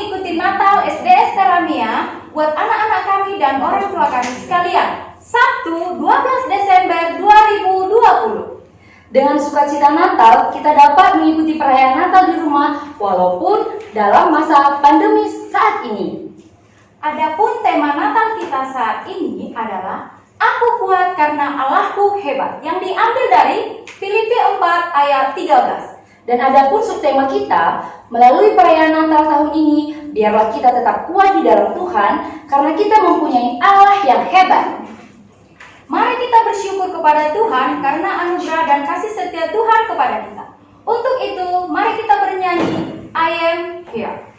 mengikuti Natal SDS Karamia buat anak-anak kami dan orang tua kami sekalian. Sabtu 12 Desember 2020. Dengan sukacita Natal, kita dapat mengikuti perayaan Natal di rumah walaupun dalam masa pandemi saat ini. Adapun tema Natal kita saat ini adalah Aku kuat karena Allahku hebat, yang diambil dari Filipi 4 ayat 13. Dan adapun subtema kita, melalui perayaan Natal tahun ini, biarlah kita tetap kuat di dalam Tuhan karena kita mempunyai Allah yang hebat. Mari kita bersyukur kepada Tuhan karena anugerah dan kasih setia Tuhan kepada kita. Untuk itu, mari kita bernyanyi I Am Here.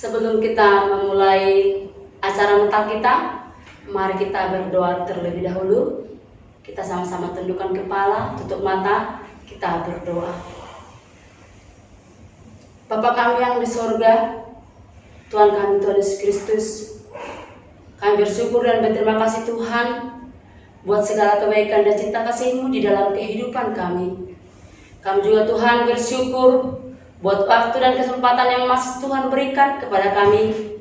Sebelum kita memulai acara Natal kita, mari kita berdoa terlebih dahulu. Kita sama-sama tundukkan kepala, tutup mata, kita berdoa. Bapa kami yang di sorga, Tuhan kami Tuhan Yesus Kristus, kami bersyukur dan berterima kasih Tuhan buat segala kebaikan dan cinta kasih-Mu di dalam kehidupan kami. Kami juga Tuhan bersyukur buat waktu dan kesempatan yang masih Tuhan berikan kepada kami.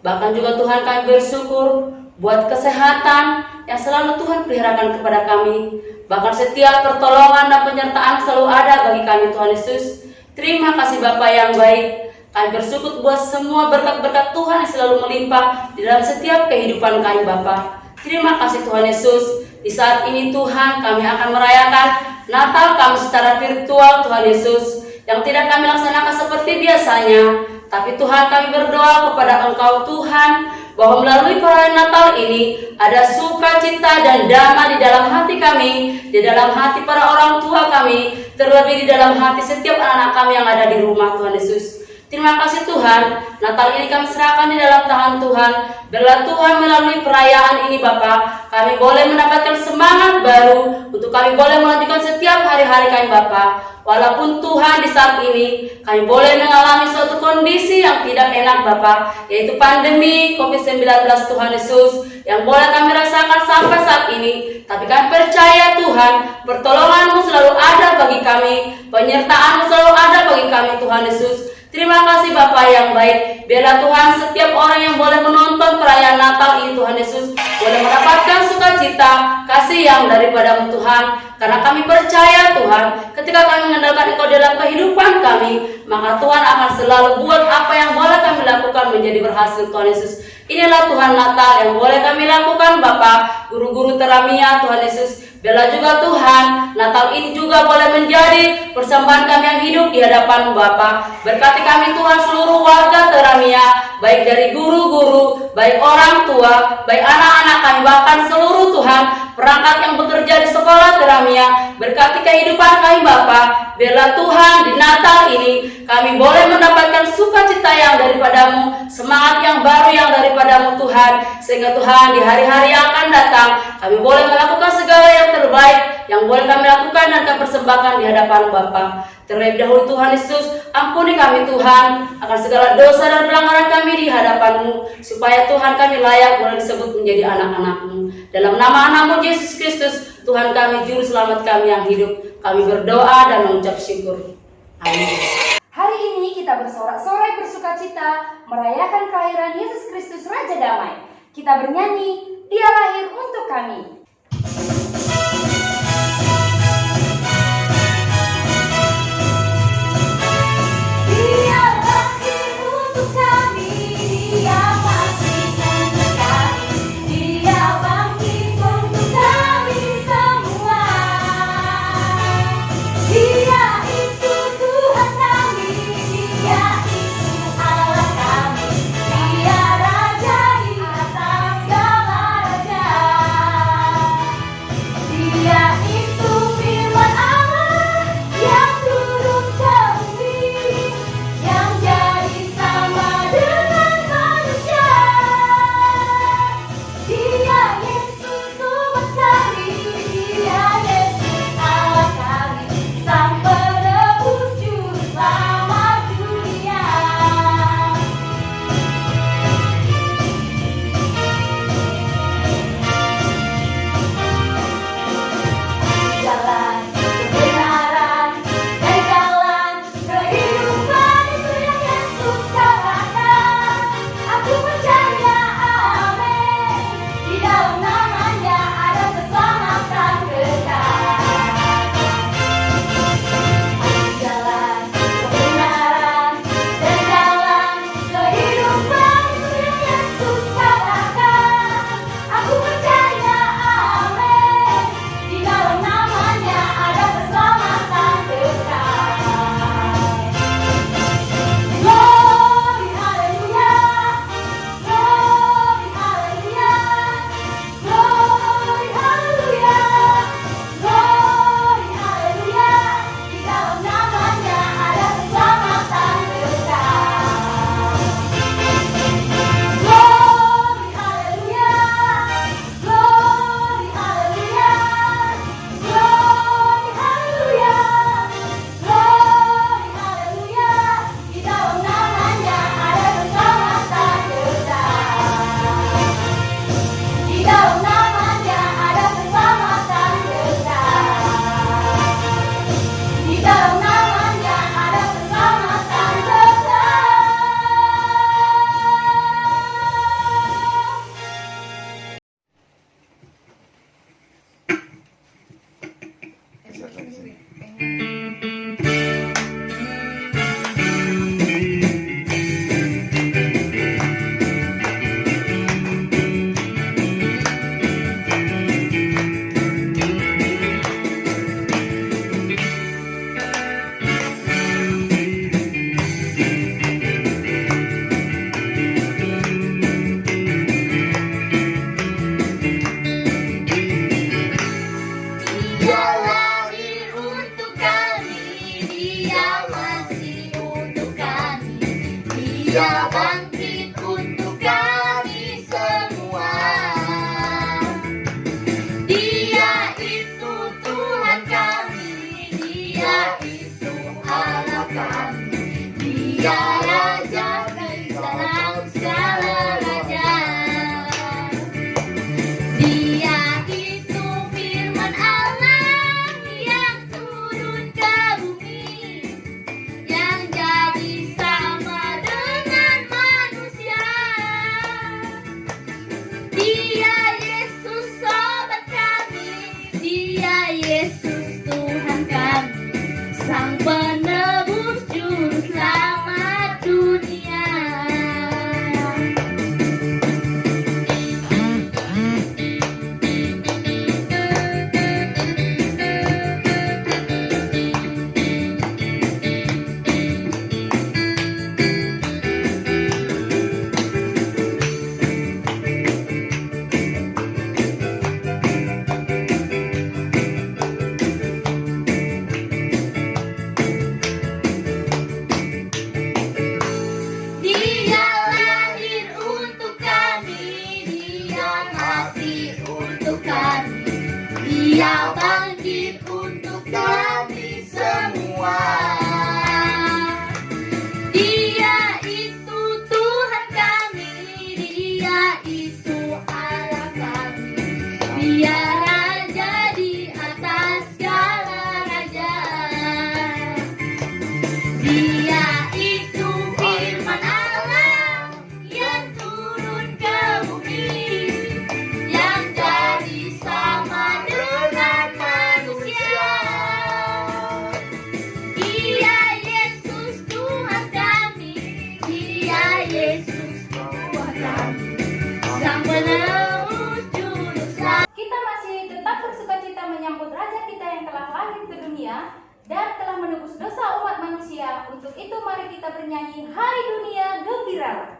Bahkan juga Tuhan kami bersyukur buat kesehatan yang selalu Tuhan peliharakan kepada kami. Bahkan setiap pertolongan dan penyertaan selalu ada bagi kami Tuhan Yesus. Terima kasih Bapa yang baik. Kami bersyukur buat semua berkat-berkat Tuhan yang selalu melimpah di dalam setiap kehidupan kami Bapa. Terima kasih Tuhan Yesus. Di saat ini Tuhan kami akan merayakan Natal kami secara virtual Tuhan Yesus, yang tidak kami laksanakan seperti biasanya. Tapi Tuhan kami berdoa kepada Engkau Tuhan, bahwa melalui perayaan Natal ini ada sukacita dan damai di dalam hati kami, di dalam hati para orang tua kami, terlebih di dalam hati setiap anak-anak kami yang ada di rumah Tuhan Yesus. Terima kasih Tuhan, Natal ini kami serahkan di dalam tangan Tuhan. Biarlah Tuhan melalui perayaan ini Bapa, kami boleh mendapatkan semangat baru untuk kami boleh melanjutkan setiap hari-hari kami Bapa. Walaupun Tuhan di saat ini kami boleh mengalami suatu kondisi yang tidak enak Bapa, yaitu pandemi COVID-19 Tuhan Yesus yang boleh kami rasakan sampai saat ini. Tapi kami percaya Tuhan, pertolongan-Mu selalu ada bagi kami, penyertaan-Mu selalu ada bagi kami Tuhan Yesus. Terima kasih Bapa yang baik. Biarlah Tuhan setiap orang yang boleh menonton perayaan Natal ini Tuhan Yesus boleh mendapatkan sukacita, kasih yang daripada-Mu Tuhan. Karena kami percaya Tuhan, ketika kami mengandalkan Engkau dalam kehidupan kami, maka Tuhan akan selalu buat apa yang boleh kami lakukan menjadi berhasil Tuhan Yesus. Inilah Tuhan Natal yang boleh kami lakukan Bapa, guru-guru Teramia Tuhan Yesus. Biarlah juga Tuhan, Natal ini juga boleh menjadi persembahan kami yang hidup di hadapan Bapa. Berkati kami Tuhan seluruh warga Teramia, baik dari guru-guru, baik orang tua, baik anak-anak kami, bahkan seluruh Tuhan perangkat yang bekerja di sekolah Teramia. Berkati kehidupan kami Bapa. Biarlah Tuhan di Natal ini kami boleh mendapatkan sukacita yang daripada-Mu, semangat yang baru yang daripada-Mu Tuhan. Sehingga Tuhan di hari-hari yang akan datang kami boleh melakukan segala yang terbaik yang boleh kami lakukan dan kami persembahkan di hadapan Bapa. Terlebih dahulu Tuhan Yesus, ampuni kami Tuhan akan segala dosa dan pelanggaran kami di hadapan-Mu, supaya Tuhan kami layak boleh disebut menjadi anak-anak-Mu. Dalam nama anak-Mu Yesus Kristus, Tuhan kami, Juru Selamat kami yang hidup, kami berdoa dan mengucap syukur. Amin. Hari ini kita bersorak-sorai bersukacita merayakan kelahiran Yesus Kristus Raja Damai. Kita bernyanyi, Dia lahir untuk kami. Dia lahir untuk kami, Dia mati untuk kami, Dia bangkit untuk kami semua. Dia itu Tuhan kami, Dia itu Allah kami, Dia Raja di atas segala raja. Dia itu firman Allah yang turun ke bumi, yang jadi sama dengan manusia. Dia Yesus Tuhan kami, Dia Yesus Allah kami, Sang Penebus Juru Selamat dunia. Jalan kebenaran dan jalan kehidupan itu yang Yesus katakan. Aku percaya, amin. Di dalam namanya ada keselamatan kekal. Jalan kebenaran dan jalan kehidupan itu yang Yesus katakan. Aku percaya, amin. Di dalam namanya ada keselamatan kekal. Glory haleluya, glory haleluya, glory haleluya, glory haleluya. Di dalam namanya ada keselamatan kekal. Glory haleluya, glory haleluya, glory haleluya, glory haleluya. Di dalam namanya ada keselamatan kekal. Di dalam namanya ada keselamatan kekal. Di dalam namanya ada keselamatan kekal. Dia Yesus Tuhan kami, Sang Penebus Juru Selamat dunia. Dia lahir untuk kami, Dia mati untuk kami, Dia bangkit untuk kami semua. Dia itu Tuhan kami, Dia itu Allah kami, Dia Raja di atas segala raja. Dia itu firman Allah yang turun ke bumi, yang jadi sama dengan manusia. Dia Yesus Tuhan kami, Dia Yesus Tuhan kami, Sang Penebus Juru Selamat. Kita masih tetap bersukacita menyambut Raja kita yang telah lahir ke dunia dan telah menebus dosa umat manusia. Untuk itu mari kita bernyanyi Hari Dunia Gembiralah.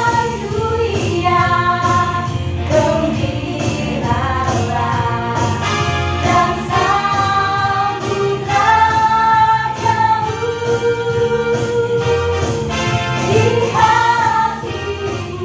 Haleluya, gembiralah dan sambut Rajamu. Di hatimu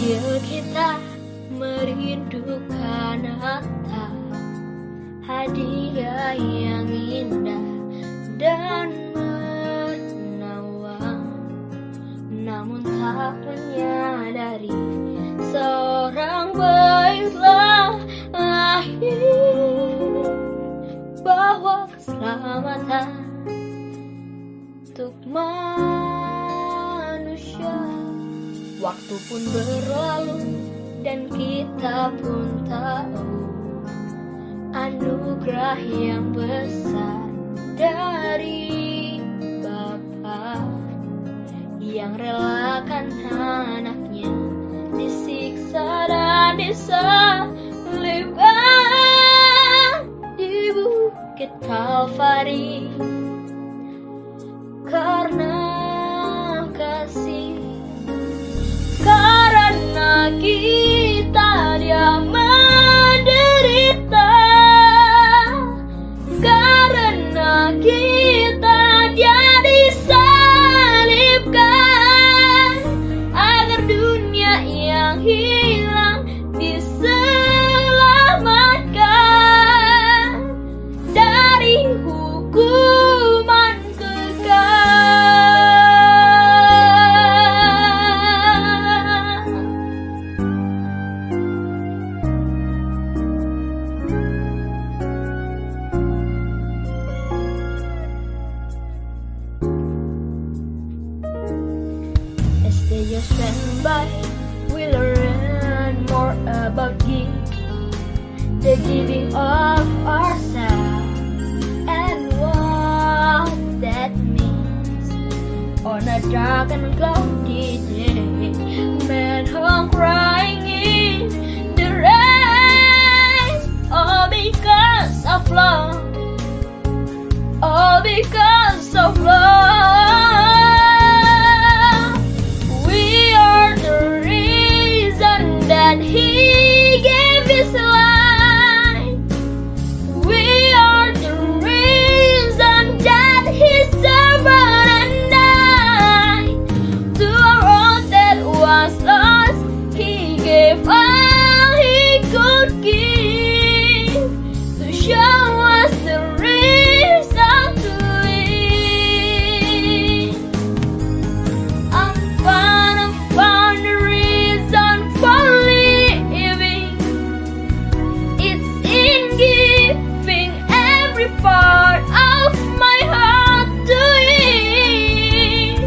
Sambil kita merindukan harta, hadiah yang indah dan menawan, namun tak menyadari seorang baiklah lahir, bahwa keselamatan untuk manusia. Waktu pun berlalu dan kita pun tahu anugerah yang besar dari Bapa yang relakan anaknya disiksa dan disalibkan di bukit Kalvari karena kasih. Karena kita dia menderita, karena kita dia disalibkan, agar dunia yang hilang diselamatkan dari hukuman kekal. As the years went by, we learn more about the giving of ourselves and what that means. On a dark and cloudy day, men home crying in the rain, all because of love, all because of love. We are the reason that He gave His life. We are the reason that He suffered and died. To our all that was lost, He gave all He could give to show us the reason to live. I'm found the reason for living. It's in giving every part of my heart to Him.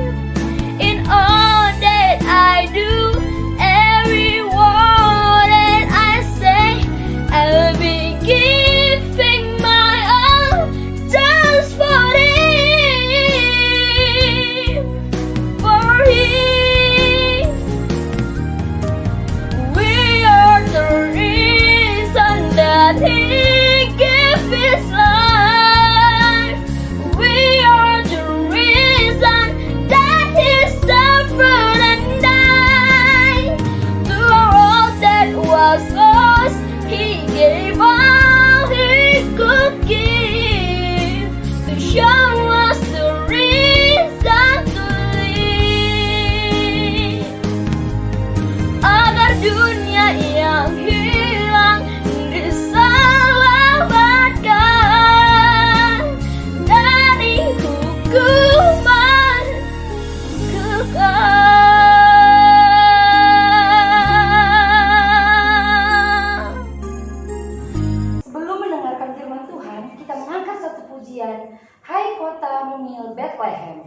In all that I do, every word that I say, I'll be giving my all just for Him, for Him. We are the reason that He gave His life. We are the reason that He suffered and died. To all that was lost, He gave all He could give to show us the reason to live, agar dunia yang hilang diselamatkan dari hukuman kekal. Sebelum mendengarkan firman Tuhan, kita mengangkat satu pujian, Hai Kota Mungil Bethlehem.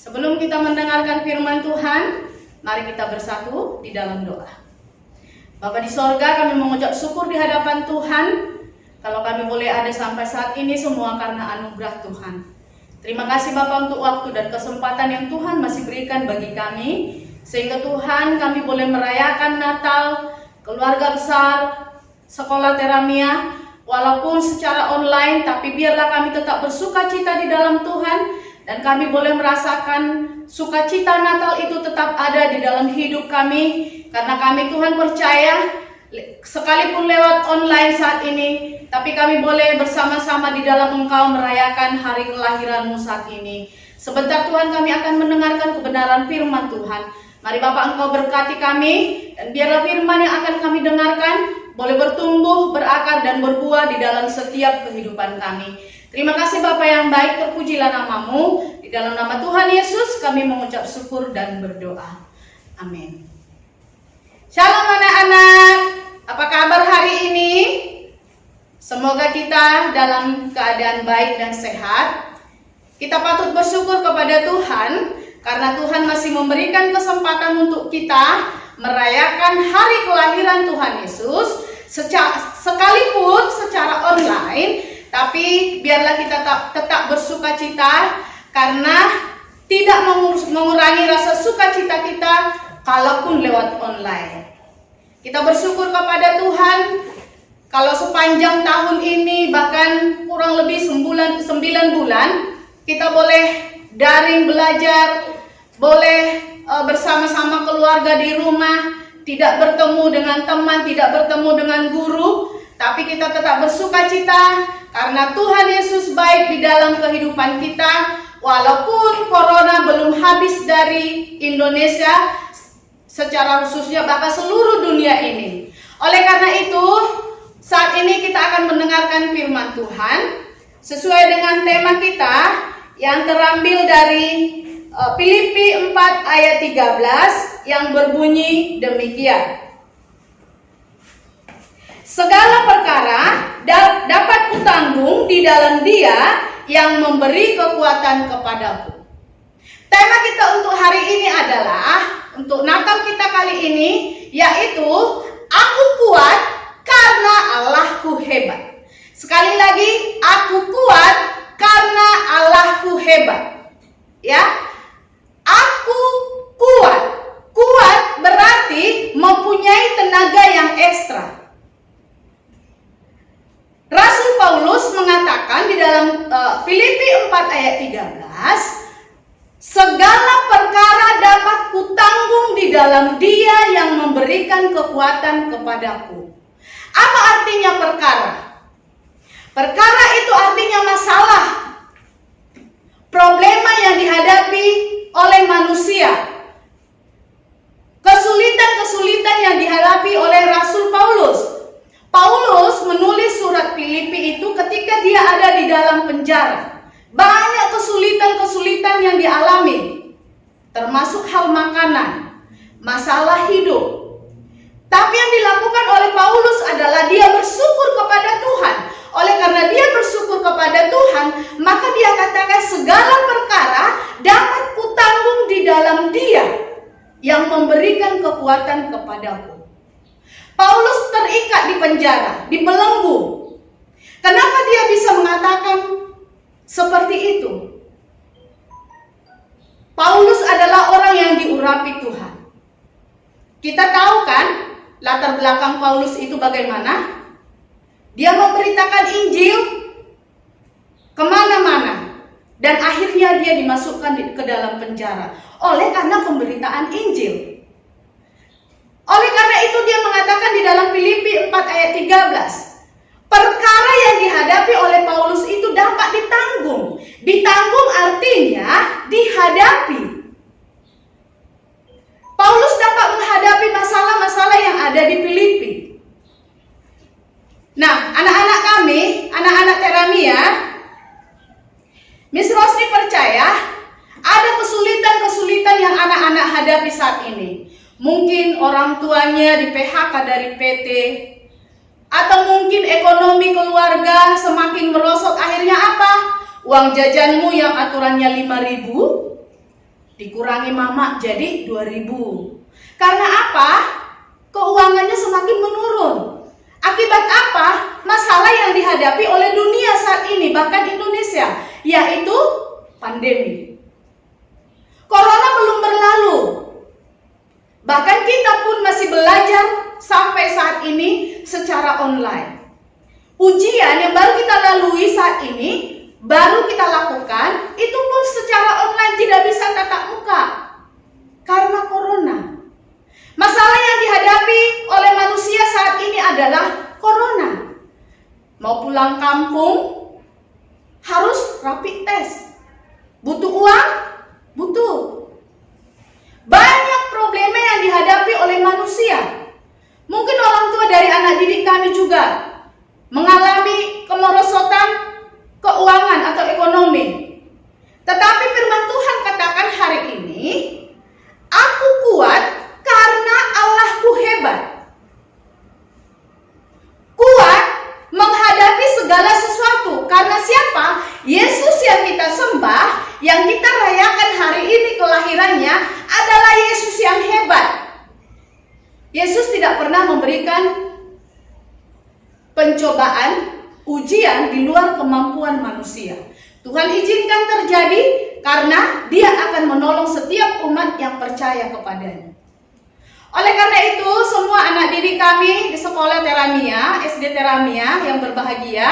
Sebelum kita mendengarkan firman Tuhan, mari kita bersatu di dalam doa. Bapa di sorga, kami mengucap syukur di hadapan Tuhan. Kalau kami boleh ada sampai saat ini semua karena anugerah Tuhan. Terima kasih Bapa untuk waktu dan kesempatan yang Tuhan masih berikan bagi kami. Sehingga Tuhan, kami boleh merayakan Natal, keluarga besar, sekolah Teramia, walaupun secara online, tapi biarlah kami tetap bersukacita di dalam Tuhan. Dan kami boleh merasakan sukacita Natal itu tetap ada di dalam hidup kami. Karena kami Tuhan percaya, sekalipun lewat online saat ini, tapi kami boleh bersama-sama di dalam Engkau merayakan hari kelahiran-Mu saat ini. Sebentar Tuhan kami akan mendengarkan kebenaran firman Tuhan. Mari Bapak Engkau berkati kami, dan biarlah firman yang akan kami dengarkan boleh bertumbuh, berakar, dan berbuah di dalam setiap kehidupan kami. Terima kasih Bapa yang baik, terpujilah nama-Mu. Di dalam nama Tuhan Yesus kami mengucap syukur dan berdoa. Amin. Shalom anak-anak, apa kabar hari ini? Semoga kita dalam keadaan baik dan sehat. Kita patut bersyukur kepada Tuhan, karena Tuhan masih memberikan kesempatan untuk kita merayakan hari kelahiran Tuhan Yesus, sekalipun secara online. Tapi biarlah kita tetap bersukacita, karena tidak mengurangi rasa sukacita kita kalaupun lewat online. Kita bersyukur kepada Tuhan kalau sepanjang tahun ini, bahkan kurang lebih 9 bulan, kita boleh daring belajar, boleh bersama-sama keluarga di rumah, tidak bertemu dengan teman, tidak bertemu dengan guru. Tapi kita tetap bersukacita karena Tuhan Yesus baik di dalam kehidupan kita. Walaupun corona belum habis dari Indonesia, secara khususnya bahkan seluruh dunia ini. Oleh karena itu, saat ini kita akan mendengarkan firman Tuhan sesuai dengan tema kita yang terambil dari Filipi 4 ayat 13 yang berbunyi demikian. Segala perkara dapat kutanggung di dalam Dia yang memberi kekuatan kepadaku. Tema kita untuk hari ini adalah, untuk Natal kita kali ini, yaitu aku kuat karena Allahku hebat. Sekali lagi, aku kuat karena Allahku hebat. Ya, aku kuat. Kuat berarti mempunyai tenaga yang ekstra. Rasul Paulus mengatakan di dalam Filipi 4 ayat 13, segala perkara dapat kutanggung di dalam Dia yang memberikan kekuatan kepadaku. Apa artinya perkara? Perkara itu artinya masalah, problema yang dihadapi oleh manusia, kesulitan-kesulitan yang dihadapi oleh Rasul Paulus. Paulus menulis surat Filipi itu ketika dia ada di dalam penjara. Banyak kesulitan-kesulitan yang dialami, termasuk hal makanan, masalah hidup. Tapi yang dilakukan oleh Paulus adalah dia bersyukur kepada Tuhan. Oleh karena dia bersyukur kepada Tuhan, maka dia katakan segala perkara dapat kutanggung di dalam Dia yang memberikan kekuatan kepadaku. Paulus terikat di penjara, dibelenggu. Kenapa dia bisa mengatakan seperti itu? Paulus adalah orang yang diurapi Tuhan. Kita tahu kan latar belakang Paulus itu bagaimana? Dia memberitakan Injil kemana-mana. Dan akhirnya dia dimasukkan ke dalam penjara oleh karena pemberitaan Injil. Oleh karena itu dia mengatakan di dalam Filipi 4 ayat 13, perkara yang dihadapi oleh Paulus itu dapat ditanggung. Ditanggung artinya dihadapi. Paulus dapat menghadapi masalah-masalah yang ada di Filipi. Nah, anak-anak kami, anak-anak Teramia, Miss Rosni percaya ada kesulitan-kesulitan yang anak-anak hadapi saat ini. Mungkin orang tuanya di PHK dari PT, atau mungkin ekonomi keluarga semakin merosot. Akhirnya apa? Uang jajanmu yang aturannya 5.000 Dikurangi mama jadi 2.000. Karena apa? Keuangannya semakin menurun. Akibat apa? Masalah yang dihadapi oleh dunia saat ini, bahkan Indonesia, yaitu pandemi. Corona belum berlalu. Bahkan kita pun masih belajar sampai saat ini secara online. Ujian yang baru kita lalui saat ini, baru kita lakukan, itu pun secara online, tidak bisa tatap muka. Karena corona. Masalah yang dihadapi oleh manusia saat ini adalah corona. Mau pulang kampung, harus rapid test. Butuh uang? Butuh. Banyak problema yang dihadapi oleh manusia. Mungkin orang tua dari anak didik kami juga mengalami kemerosotan keuangan atau ekonomi. Tetapi firman Tuhan katakan hari ini, aku kuat karena Allahku hebat. Kuat menghadapi segala sesuatu. Karena siapa? Yesus yang kita sembah, yang kita rayakan hari ini kelahirannya adalah Yesus yang hebat. Yesus tidak pernah memberikan pencobaan, ujian di luar kemampuan manusia. Tuhan izinkan terjadi karena Dia akan menolong setiap umat yang percaya kepadanya. Oleh karena itu, semua anak didik kami di sekolah Teramia, SD Teramia yang berbahagia,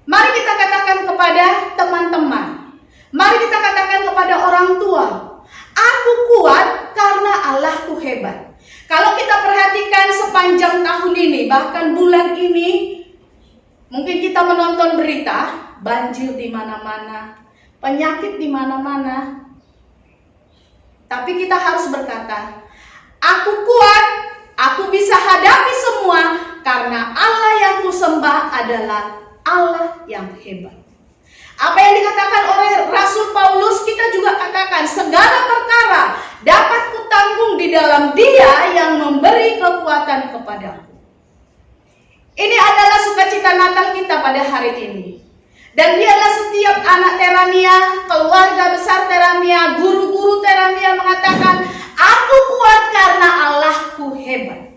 mari kita katakan kepada teman-teman, mari kita katakan kepada orang tua, aku kuat karena Allahku hebat. Kalau kita perhatikan sepanjang tahun ini, bahkan bulan ini, mungkin kita menonton berita, banjir di mana-mana, penyakit di mana-mana. Tapi kita harus berkata, aku kuat, aku bisa hadapi semua, karena Allah yang kusembah adalah Allah yang hebat. Apa yang dikatakan oleh Rasul Paulus, kita juga katakan, segala perkara dapat kutanggung di dalam Dia yang memberi kekuatan kepadaku. Ini adalah sukacita Natal kita pada hari ini. Dan biarlah setiap anak Teramia, keluarga besar Teramia, guru-guru Teramia mengatakan, aku kuat karena Allahku hebat.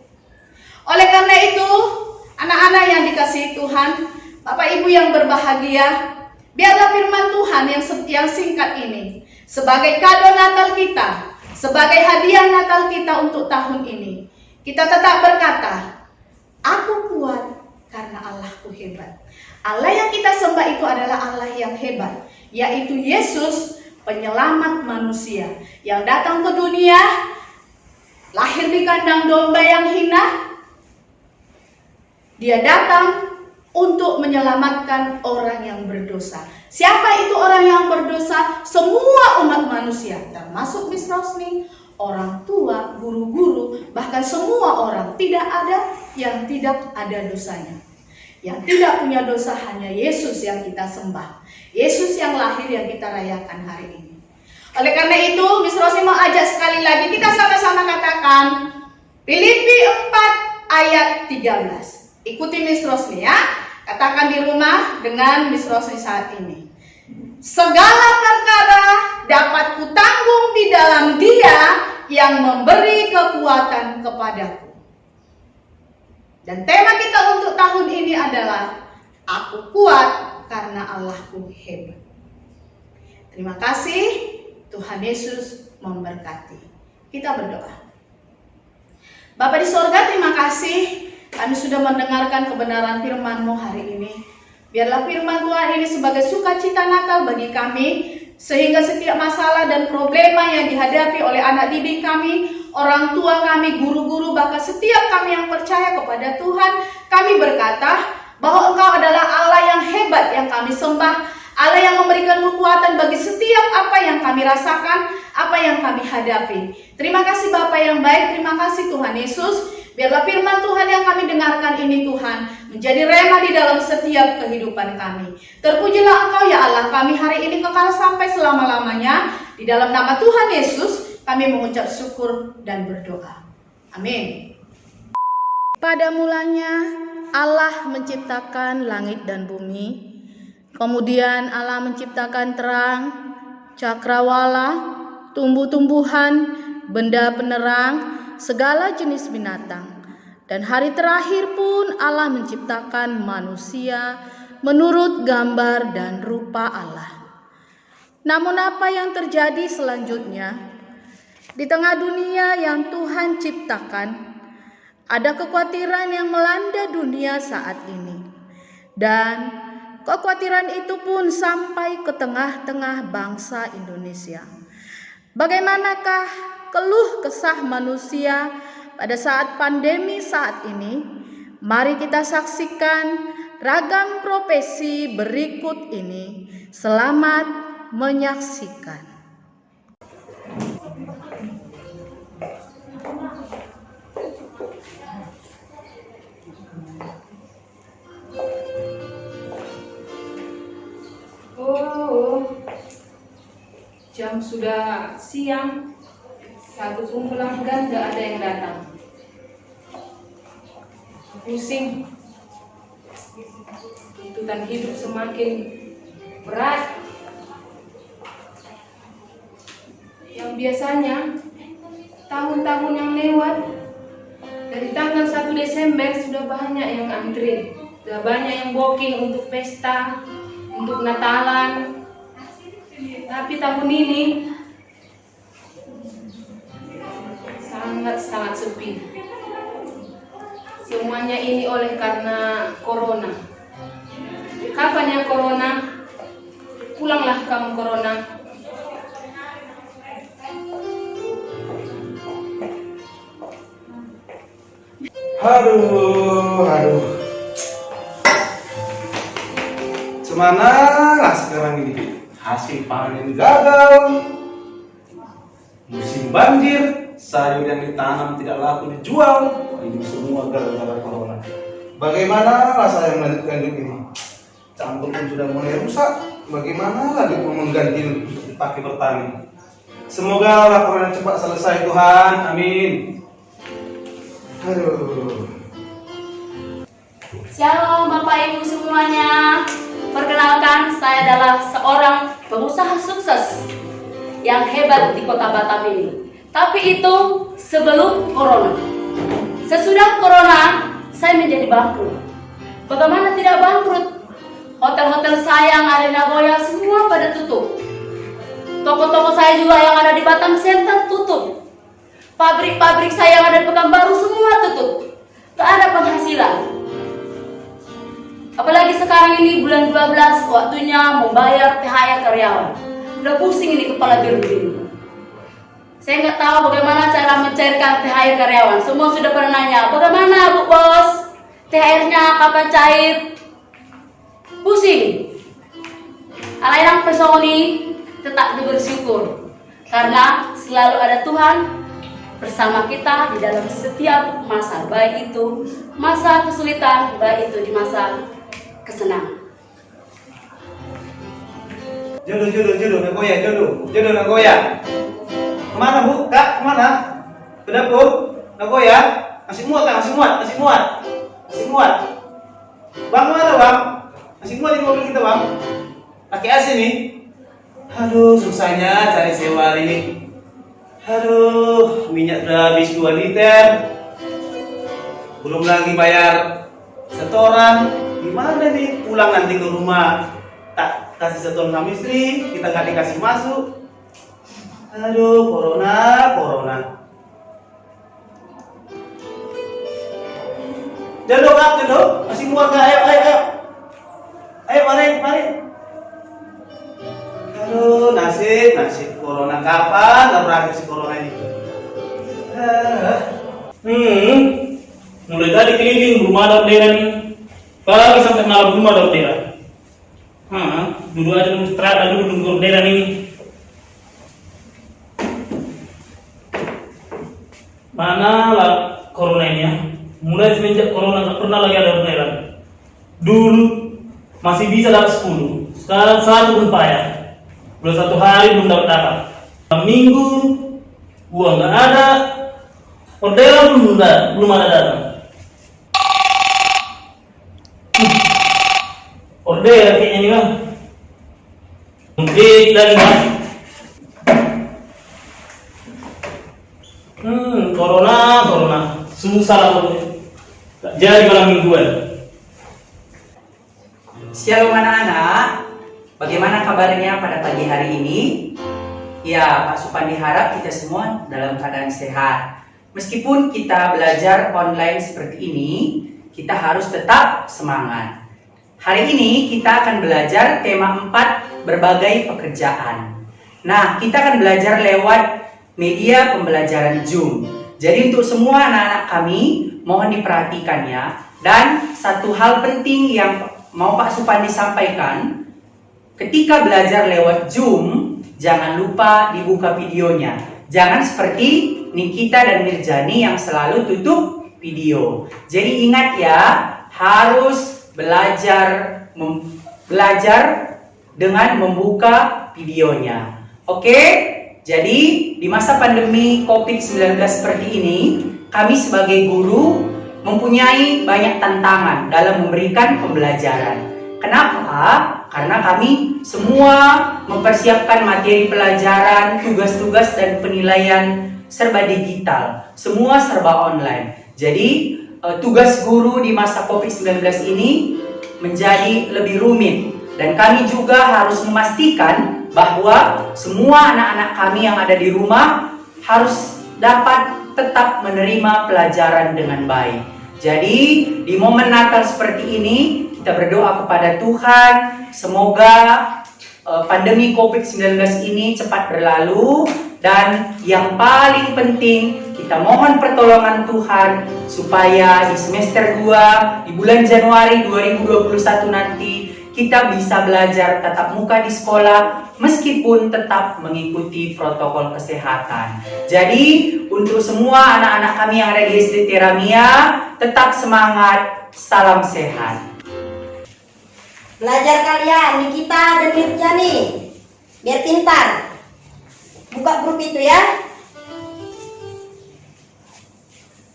Oleh karena itu, anak-anak yang dikasihi Tuhan, Bapak Ibu yang berbahagia, biarlah firman Tuhan yang singkat ini sebagai kado Natal kita, sebagai hadiah Natal kita untuk tahun ini, kita tetap berkata, aku kuat karena Allahku hebat. Allah yang kita sembah itu adalah Allah yang hebat, yaitu Yesus, penyelamat manusia yang datang ke dunia, lahir di kandang domba yang hina. Dia datang untuk menyelamatkan orang yang berdosa. Siapa itu orang yang berdosa? Semua umat manusia, termasuk Miss Rosni, orang tua, guru-guru, bahkan semua orang. Tidak ada yang tidak ada dosanya. Yang tidak punya dosa hanya Yesus yang kita sembah. Yesus yang lahir yang kita rayakan hari ini. Oleh karena itu, Miss Rosni mau ajak sekali lagi kita sama-sama katakan Filipi 4 ayat 13. Ikuti Miss Rosni ya. Katakan di rumah dengan Miss Rosni saat ini. Segala perkara dapat kutanggung di dalam Dia yang memberi kekuatan kepadaku. Dan tema kita untuk tahun ini adalah aku kuat karena Allahku hebat. Terima kasih, Tuhan Yesus memberkati. Kita berdoa. Bapa di sorga, terima kasih kami sudah mendengarkan kebenaran firman-Mu hari ini. Biarlah firman Tuhan ini sebagai sukacita Natal bagi kami, sehingga setiap masalah dan problema yang dihadapi oleh anak didik kami, orang tua kami, guru-guru, bahkan setiap kami yang percaya kepada Tuhan, kami berkata bahwa Engkau adalah Allah yang hebat yang kami sembah, Allah yang memberikan kekuatan bagi setiap apa yang kami rasakan, apa yang kami hadapi. Terima kasih Bapa yang baik, terima kasih Tuhan Yesus. Biarlah firman Tuhan yang kami dengarkan ini Tuhan menjadi rema di dalam setiap kehidupan kami. Terpujilah Engkau ya Allah, kami hari ini kekal sampai selama-lamanya. Di dalam nama Tuhan Yesus kami mengucap syukur dan berdoa. Amin. Pada mulanya Allah menciptakan langit dan bumi. Kemudian Allah menciptakan terang, cakrawala, tumbuh-tumbuhan, benda penerang, segala jenis binatang. Dan hari terakhir pun Allah menciptakan manusia menurut gambar dan rupa Allah. Namun apa yang terjadi selanjutnya? Di tengah dunia yang Tuhan ciptakan, ada kekhawatiran yang melanda dunia saat ini. Dan kekhawatiran itu pun sampai ke tengah-tengah bangsa Indonesia. Bagaimanakah keluh kesah manusia pada saat pandemi saat ini? Mari kita saksikan ragam profesi berikut ini. Selamat menyaksikan. Jam sudah siang, satu pun pelanggan gak ada yang datang. Pusing, tuntutan hidup semakin berat. Yang biasanya tahun-tahun yang lewat, dari tanggal 1 Desember sudah banyak yang antri, sudah banyak yang booking untuk pesta, untuk Natalan. Tapi tahun ini sangat sepi. Semuanya ini oleh karena corona. Kapan ya corona? Pulanglah kamu corona. Aduh. Semana lah sekarang ini. Hasil panen gagal, musim banjir, sayur yang ditanam tidak laku dijual. Ini semua gara-gara corona. Bagaimana lah saya melanjutkan hidup ini? Campur pun sudah mulai rusak. Bagaimana lagi mau mengganti untuk dipakai bertani? Semoga laporan cepat selesai Tuhan. Amin. Aduh. Shalom Bapak Ibu semuanya. Perkenalkan, saya adalah seorang pengusaha sukses yang hebat di kota Batam ini. Tapi itu sebelum corona. Sesudah corona, saya menjadi bangkrut. Bagaimana tidak bangkrut? Hotel-hotel saya yang ada di Nagoya semua pada tutup. Toko-toko saya juga yang ada di Batam Center tutup. Pabrik-pabrik saya yang ada di Pekanbaru semua tutup. Gak ada penghasilan. Apalagi sekarang ini bulan 12 waktunya membayar THR karyawan. Udah pusing ini kepala biru ini. Saya nggak tahu bagaimana cara mencairkan THR karyawan. Semua sudah pernah nanya, bagaimana Bu Bos? THR-nya kapan cair? Pusing. Alayang pesoni tetap bersyukur karena selalu ada Tuhan bersama kita di dalam setiap masa, baik itu masa kesulitan, baik itu di masa kesenangan. Jodoh Nagoya. Kemana Bu? Kak, kemana? Ke dapur? Nagoya? Nasi muat. Bang, mana Bang? Nasi muat di mobil kita Bang. Pakai AC nih. Aduh, susahnya cari sewa ini. Aduh, minyak udah habis 2 liter. Belum lagi bayar setoran. Gimana nih pulang nanti ke rumah tak kasih setoran sama istri, kita nggak dikasih masuk. Aduh, corona. Jodoh, masih muat nggak? Ayo, mari. Aduh, nasib corona kapan nggak berakhir si corona ini? Mulai tadi keliling rumah ada orderan ini. Pagi sampai malam rumah ada orderan. Dulu ada nunggu orderan ini. Mana lah corona ini ya? Mulai semenjak corona nggak pernah lagi ada orderan. Dulu masih bisa dapat 10, sekarang 1 pun payah. Belum 1 hari belum dapat. Minggu uang nggak ada, orderan belum ada datang. Order kayaknya nih Bang. Mungkin lagi Bang. susah lah pokoknya. Tak jadi malam mingguan. Shalom anak-anak, bagaimana kabarnya pada pagi hari ini? Ya, Pak Supandi harap kita semua dalam keadaan sehat. Meskipun kita belajar online seperti ini, kita harus tetap semangat. Hari ini kita akan belajar tema 4, berbagai pekerjaan. Nah, kita akan belajar lewat media pembelajaran Zoom. Jadi untuk semua anak-anak kami, mohon diperhatikan ya. Dan satu hal penting yang mau Pak Supandi sampaikan, ketika belajar lewat Zoom, jangan lupa dibuka videonya. Jangan seperti Nikita dan Mirjani yang selalu tutup video. Jadi ingat ya, harus belajar dengan membuka videonya. Oke? Jadi di masa pandemi COVID-19 seperti ini, kami sebagai guru mempunyai banyak tantangan dalam memberikan pembelajaran. Kenapa? Karena kami semua mempersiapkan materi pelajaran, tugas-tugas dan penilaian serba digital. Semua serba online. Jadi tugas guru di masa COVID-19 ini menjadi lebih rumit. Dan kami juga harus memastikan bahwa semua anak-anak kami yang ada di rumah harus dapat tetap menerima pelajaran dengan baik. Jadi di momen Natal seperti ini, kita berdoa kepada Tuhan, semoga pandemi COVID-19 ini cepat berlalu. Dan yang paling penting, kita mohon pertolongan Tuhan supaya di semester 2, di bulan Januari 2021 nanti, kita bisa belajar tatap muka di sekolah meskipun tetap mengikuti protokol kesehatan. Jadi untuk semua anak-anak kami yang ada di SD Teramia, tetap semangat, salam sehat. Belajar kalian, Nikita dan Mirjani, biar pintar. Buka grup itu ya.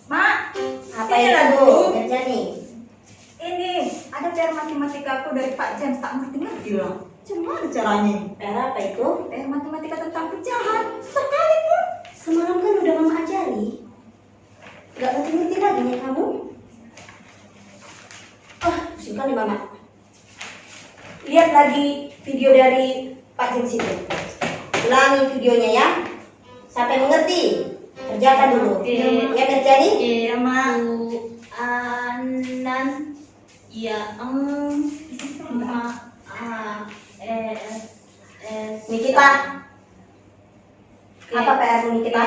Mak, Apa sini lah itu, dulu. Mirjani? Ini ada PR matematika aku dari Pak James, tak ngerti-ngerti lah. Gimana caranya? PR apa itu? PR matematika tentang pecahan. Sekali pun. Semalam kan udah mama ajari. Gak ngerti-ngerti lagi nih kamu? Pusing kali mama. Lihat lagi video dari Pak James itu. Ulangi videonya ya, sampai mengerti. Kerjakan dulu. Oke. Ya Mirjani? Iya, Ma. Anan. Ya, Ma. Nikita. Apa PR Nikita?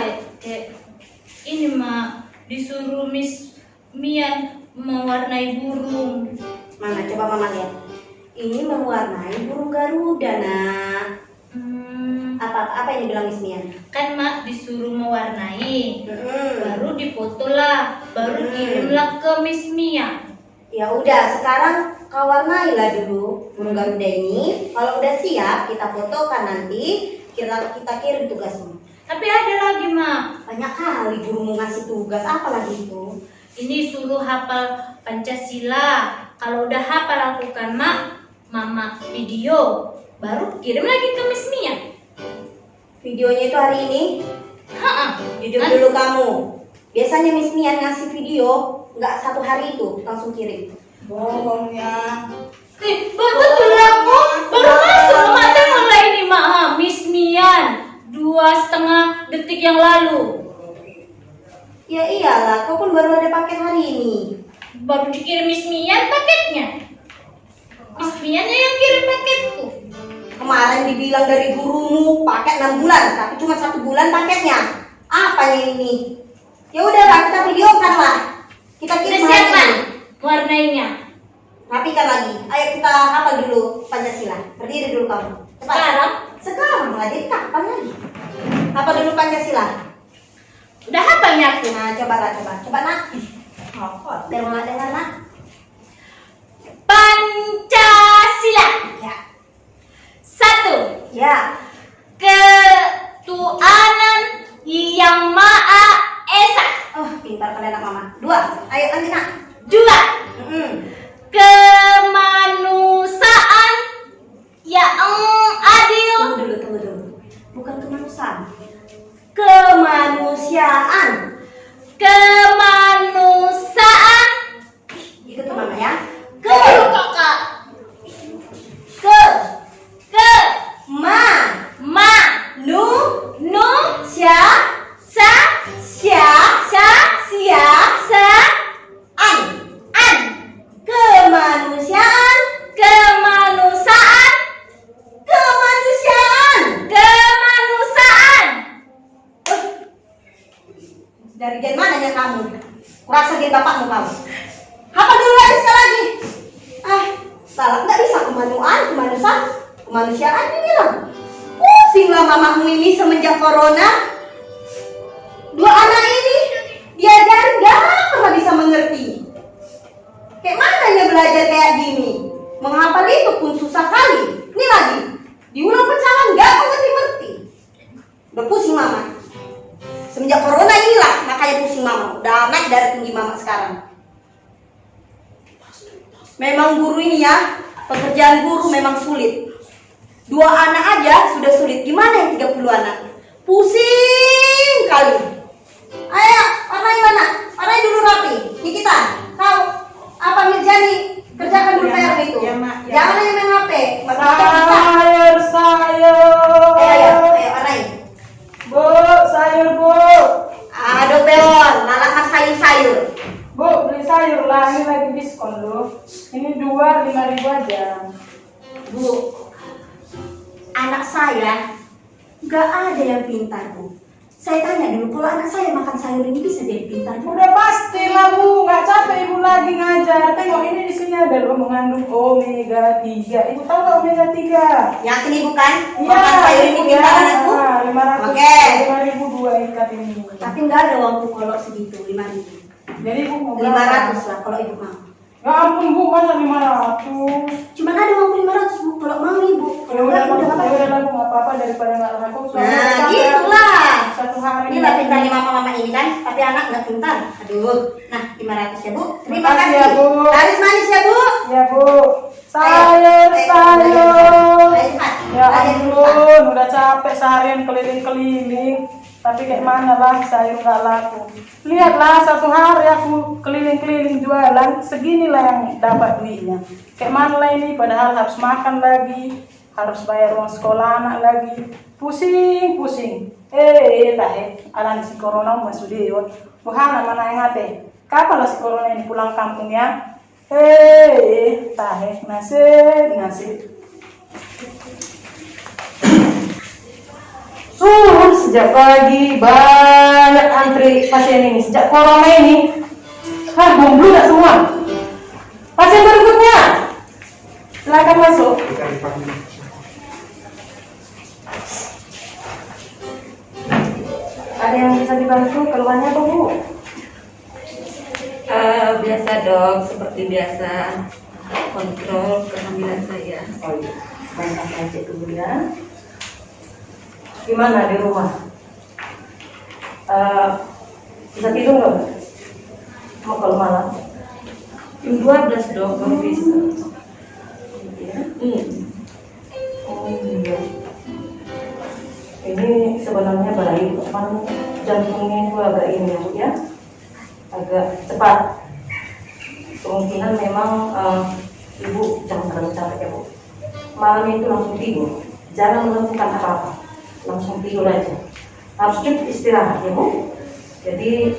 Ini, Ma. Disuruh Miss Mian mewarnai burung. Mana? Coba mama lihat. Ini mewarnai burung Garuda, nak. Apa yang dibilang Miss Mian? Kan Mak disuruh mewarnai, Mm-mm. baru dipoto lah, baru kirimlah ke Miss Mia. Ya udah, sekarang kau warnailah dulu burung Garuda ini. Kalau udah siap, kita fotokan nanti. Kita kirim tugasmu. Tapi ada lagi Mak, Banyak kali gurumu ngasih tugas. Apa lagi itu? ini suruh hafal Pancasila. Kalau udah hafal lakukan Mak, Mama video, baru kirim lagi ke Miss Mia. Videonya itu hari ini. Jujur dulu kamu. Biasanya Miss Mian ngasih video nggak 1 hari itu langsung kirim. Bohongnya. Betul aku baru masuk Mak, tengoklah ini Mak, Miss Mian 2,5 detik yang lalu. Ya iyalah, kau pun baru ada paket hari ini. Baru dikirim Miss Mian paketnya. Miss Miannya yang kirim paketku. Kemarin dibilang dari gurumu paket 6 bulan, tapi cuma 1 bulan paketnya. Apanya ini? Ya udahlah, kita videokan lah. Kita kirim Udah hari siap Mak ini. warnainya. Rapikan lagi. Ayo kita hafal dulu Pancasila. Berdiri dulu kamu. Cepat. Sekarang lah, jadi kapan lagi? Hafal dulu Pancasila. Udah hafalnya aku. Nah, coba nak. Hafal. Biar mama dengar nak. Pancasila. Ya. 1. Ya. Ketuhanan Yang Maha Esa. Oh, pintar kalian anak mama. 2. Ayo lanjut nak. 2. Kemanusiaan yang adil. Tunggu dulu. Bukan kemanusiaan. Kemanusiaan. Kemanusiaan Bagaimananya kamu? Kurasa dia bapakmu kamu. Hafal dulu lagi sekali lagi. Salah nggak bisa kemanusiaan dibilang. Pusinglah mamamu ini semenjak corona. Dua anak ini diajarin nggak pernah bisa mengerti. Kayak mananya belajar kayak gini? Menghafal itu pun susah kali. Ini lagi diulang pecahan nggak mengerti-ngerti. Udah pusing mama. Semenjak corona inilah makanya pusing mama. Udah naik dari tinggi mama sekarang. Memang guru ini ya, pekerjaan guru memang sulit. 2 anak aja sudah sulit. Gimana yang 30 anak? Pusing kali. Ayo, warnai mana? Warnai dulu rapi. Nikita, kau apa Mirjani? Kerjakan dulu PR itu. Jangan hanya main HP. Sayur. Ayo, warnai. Bu, sayur bu. Aduh peon, malah sayur-sayur. Bu, beli sayur lah, ini lagi diskon loh. Ini 2 5.000 aja. Bu, anak saya nggak ada yang pintar bu. Saya tanya dulu, kalau anak saya makan sayur ini bisa jadi pintar bu? Udah pasti lah bu, nggak capek ibu lagi ngajar. Tengok ini di sini ada loh mengandung omega 3. Ibu tahu nggak omega 3? Yakin ibu kan? Iya. Makan sayur ini pintar anakku? 500. Oke. 5.000 2 ikat ini. Tapi nggak ada waktu kalau segitu, 5.000. Jadi ibu mau berapa? 500 lah kalau ibu mau. Ya ampun bu, masa 500? Cuma ada waktu 500 bu, kalau mau ibu. Ya udah lah bu, nggak apa-apa daripada nggak laku. Nah, gitulah. Satu hari. Ini lah pintarnya mama-mama ini kan, tapi anak nggak pintar. Aduh, nah 500 ya bu. Terima Makasih kasih. ya, Bu. Manis-manis ya bu. Ya bu, Ayo, sayur. cepat. Ya ampun, udah capek seharian keliling-keliling. Tapi kayak mana lah sayur nggak laku. Lihatlah satu hari aku keliling-keliling jualan, seginilah yang dapat duitnya. Kayak mana lah ini, padahal harus makan lagi, harus bayar uang sekolah anak lagi. Pusing. Alan si corona masuk dia. Buhana mana yang ate? Kapan lah si corona ini pulang kampung ya? Nasib. Sejak pagi banyak antri pasien ini. Sejak corona ini, bludak semua. Pasien berikutnya, silakan masuk. Ada yang bisa dibantu keluarnya apa bu? Biasa dok, seperti biasa kontrol kehamilan saya. Oh iya, banyak aja dulu ya. Gimana di rumah? Bisa tidur nggak? Mau kalau malam? Jam 12 dok, baru bisa. Oh iya. Ini sebenarnya baik, cuman jantungnya itu agak ini ya bu ya, agak cepat. Kemungkinan memang ibu jangan terlalu capek ya bu. Malam itu langsung tidur, jangan melakukan apa-apa, langsung tidur aja. Harus cukup istirahat ya bu. Jadi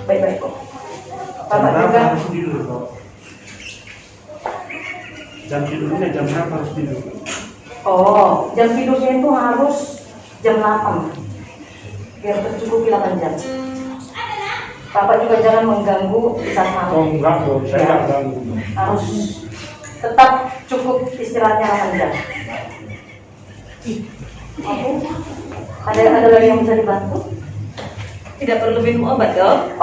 baik-baik kok. Bapak juga. Harus tidur kok. Jam tidurnya jam berapa harus tidur? Oh, jam tidurnya itu harus jam 8 biar tercukupi 8 jam. Bapak juga jangan mengganggu di saat malam. Oh enggak dong, saya nggak ganggu. Harus tetap cukup istirahatnya 8 jam. Oke. Ada lagi yang bisa dibantu? Tidak perlu minum obat dok.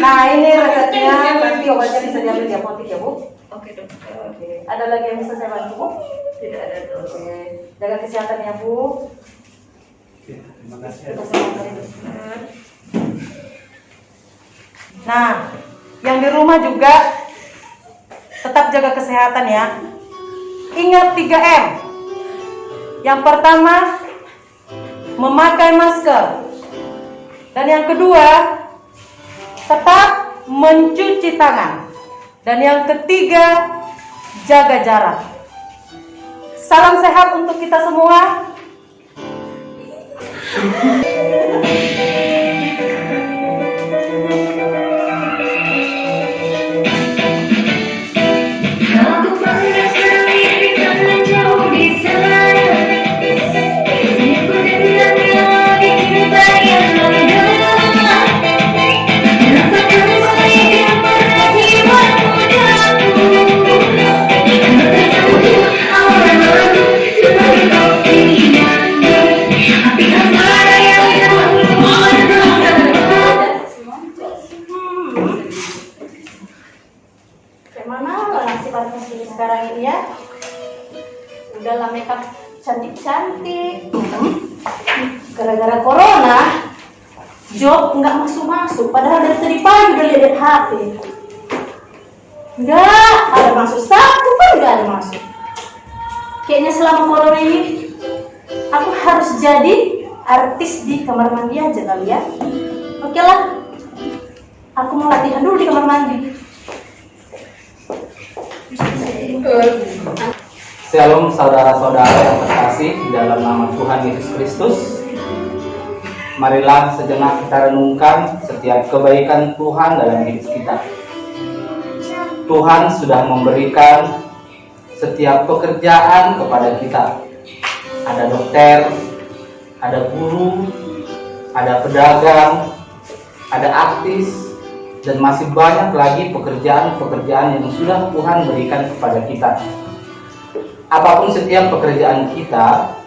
Nah ini resepnya, nanti obatnya bisa diambil di apotek ya bu. Oke dok. Oke. Ada lagi yang bisa saya bantu bu? Tidak ada dok. Oke. Jaga kesehatan ya bu. Oke, terima kasih. Nah, yang di rumah juga tetap jaga kesehatan ya. Ingat 3M. Yang pertama, memakai masker. Dan yang kedua, tetap mencuci tangan. Dan yang ketiga, jaga jarak. Salam sehat untuk kita semua. Kayak mana lah nasib artis ini sekarang ini ya? Udahlah makeup cantik-cantik. Gara-gara corona, job nggak masuk-masuk. Padahal dari tadi pagi udah lihat HP. Nggak ada masuk, satu pun nggak ada masuk. Kayaknya selama corona ini, aku harus jadi artis di kamar mandi aja kali ya. Oke lah, aku mau latihan dulu di kamar mandi. Shalom saudara-saudara yang terkasih di dalam nama Tuhan Yesus Kristus. Marilah sejenak kita renungkan setiap kebaikan Tuhan dalam hidup kita. Tuhan sudah memberikan setiap pekerjaan kepada kita. Ada dokter, ada guru, ada pedagang, ada artis, dan masih banyak lagi pekerjaan-pekerjaan yang sudah Tuhan berikan kepada kita. Apapun setiap pekerjaan kita,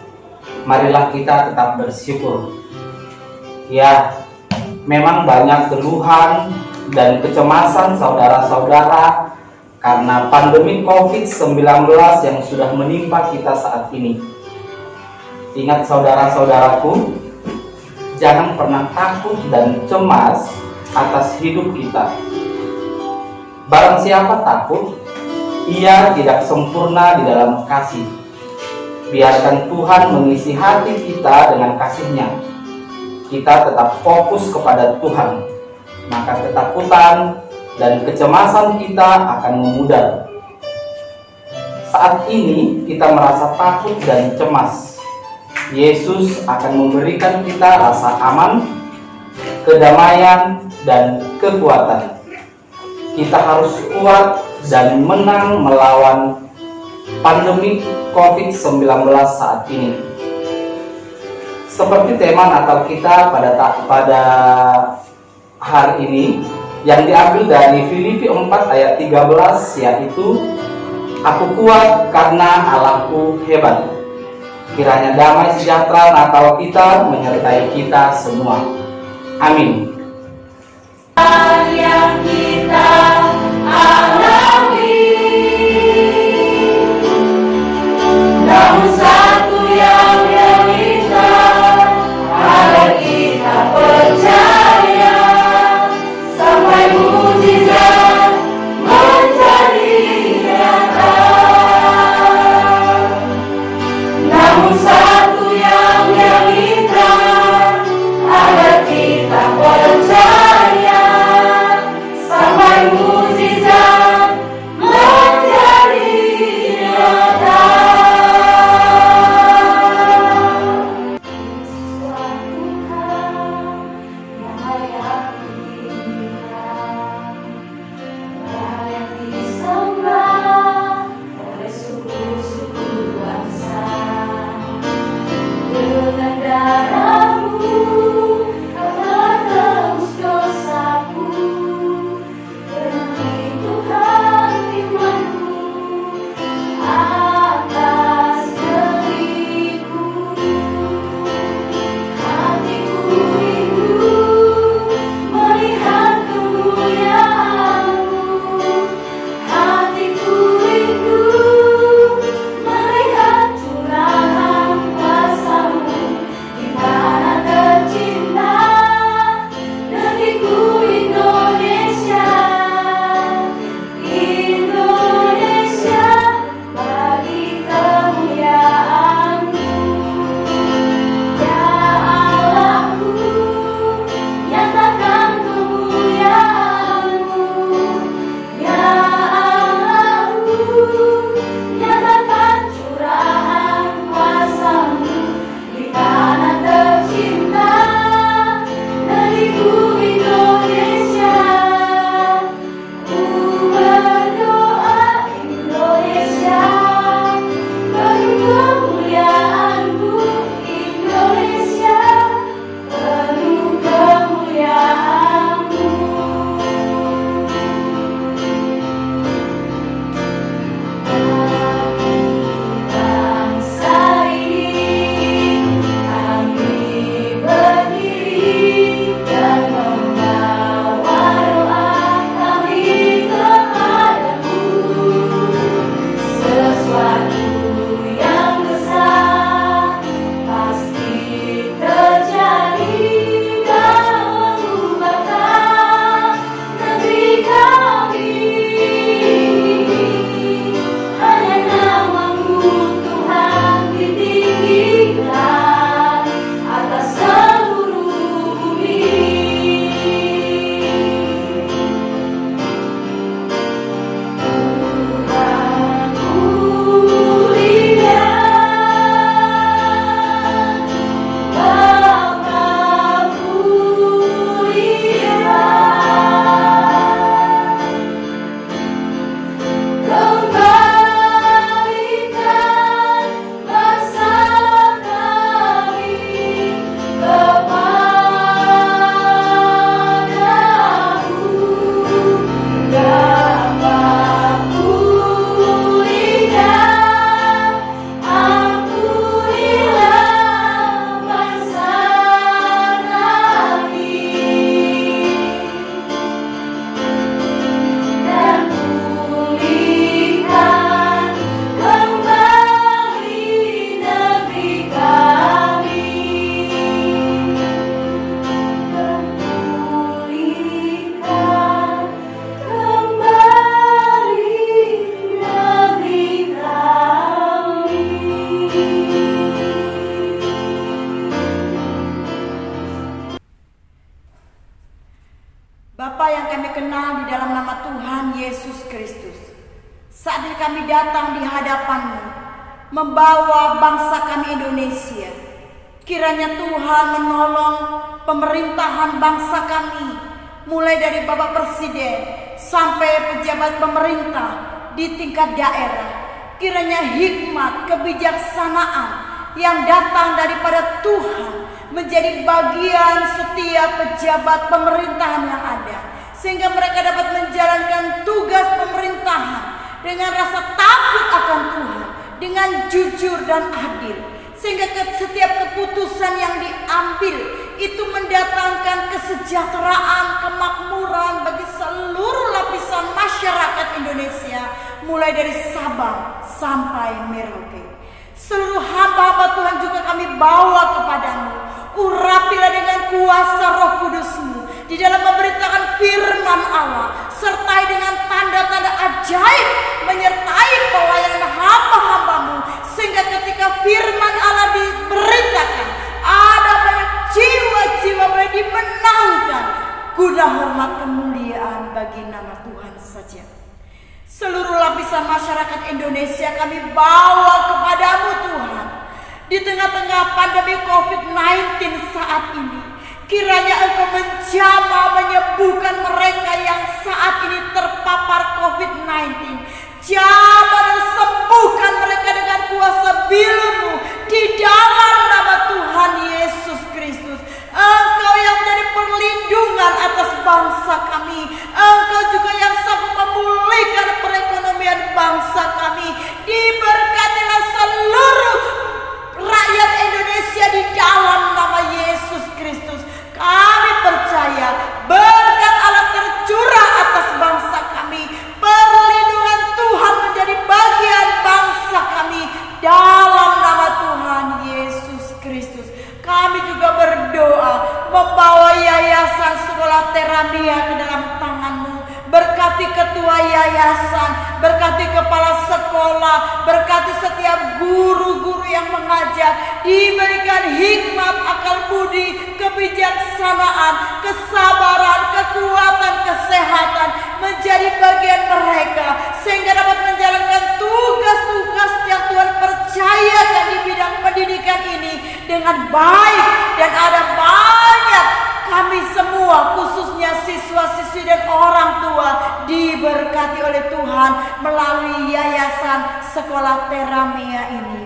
marilah kita tetap bersyukur. Ya, memang banyak keluhan dan kecemasan saudara-saudara karena pandemi COVID-19 yang sudah menimpa kita saat ini. Ingat saudara-saudaraku, jangan pernah takut dan cemas atas hidup kita. Barang siapa takut, ia tidak sempurna di dalam kasih. Biarkan Tuhan mengisi hati kita dengan kasih-Nya. Kita tetap fokus kepada Tuhan, maka ketakutan dan kecemasan kita akan memudar. Saat ini kita merasa takut dan cemas. Yesus akan memberikan kita rasa aman, kedamaian, dan kekuatan. Kita harus kuat dan menang melawan pandemi COVID-19 saat ini. Seperti tema Natal kita pada hari ini yang diambil dari Filipi 4 ayat 13, yaitu Aku kuat karena Allahku hebat. Kiranya damai sejahtera Natal kita menyertai kita semua. Amin. Yang kita alami, namun satu yang meminta agar kita percaya sampai mujizat menjadi nyata. Namun satu yang meminta agar kita percaya kami kenal di dalam nama Tuhan Yesus Kristus. Saat ini kami datang di hadapan-Mu, membawa bangsa kami Indonesia. Kiranya Tuhan menolong pemerintahan bangsa kami, mulai dari Bapak Presiden sampai pejabat pemerintah di tingkat daerah. Kiranya hikmat, kebijaksanaan yang datang daripada Tuhan menjadi bagian setiap pejabat pemerintahan yang ada, sehingga mereka dapat menjalankan tugas pemerintahan dengan rasa takut akan Tuhan, dengan jujur dan adil, sehingga setiap keputusan yang diambil itu mendatangkan kesejahteraan, kemakmuran bagi seluruh lapisan masyarakat Indonesia, mulai dari Sabang sampai Merauke. Seluruh hamba-hamba Tuhan juga kami bawa kepadamu. Urapilah dengan kuasa Roh Kudus-Mu di dalam memberitakan firman Allah, sertai dengan tanda-tanda ajaib menyertai pelayanan hamba-hamba-Mu, sehingga ketika firman Allah diberitakan, ada banyak jiwa-jiwa boleh dimenangkan guna hormat kemuliaan bagi nama Tuhan saja. Seluruh lapisan masyarakat Indonesia kami bawa kepadamu Tuhan. Di tengah-tengah pandemi COVID-19 saat ini, kiranya Engkau menjamah menyembuhkan mereka yang saat ini terpapar COVID-19. Jamah dan sembuhkan mereka dengan kuasa biru-Mu di dalam nama Tuhan Yesus Kristus. Engkau yang menjadi perlindungan atas bangsa kami. Engkau juga yang sanggup memulihkan perekonomian bangsa kami. Diberkatilah seluruh rakyat Indonesia di dalam nama Yesus Kristus. Kami percaya berkat Allah tercurah atas bangsa kami. Perlindungan Tuhan menjadi bagian bangsa kami dalam nama Tuhan Yesus Kristus. Kami juga berdoa membawa yayasan sekolah Teramia ke dalam tangan-Mu. Berkati ketua yayasan, berkati kepala sekolah, berkati setiap guru-guru yang mengajar, diberikan hikmat, akal budi, kebijaksanaan, kesabaran, kekuatan, kesehatan menjadi bagian mereka, sehingga dapat menjalankan tugas-tugas yang Tuhan percayakan di bidang pendidikan ini dengan baik. Dan ada banyak kami semua, khususnya siswa-siswi dan orang tua, diberkati oleh Tuhan melalui yayasan sekolah Teramia ini.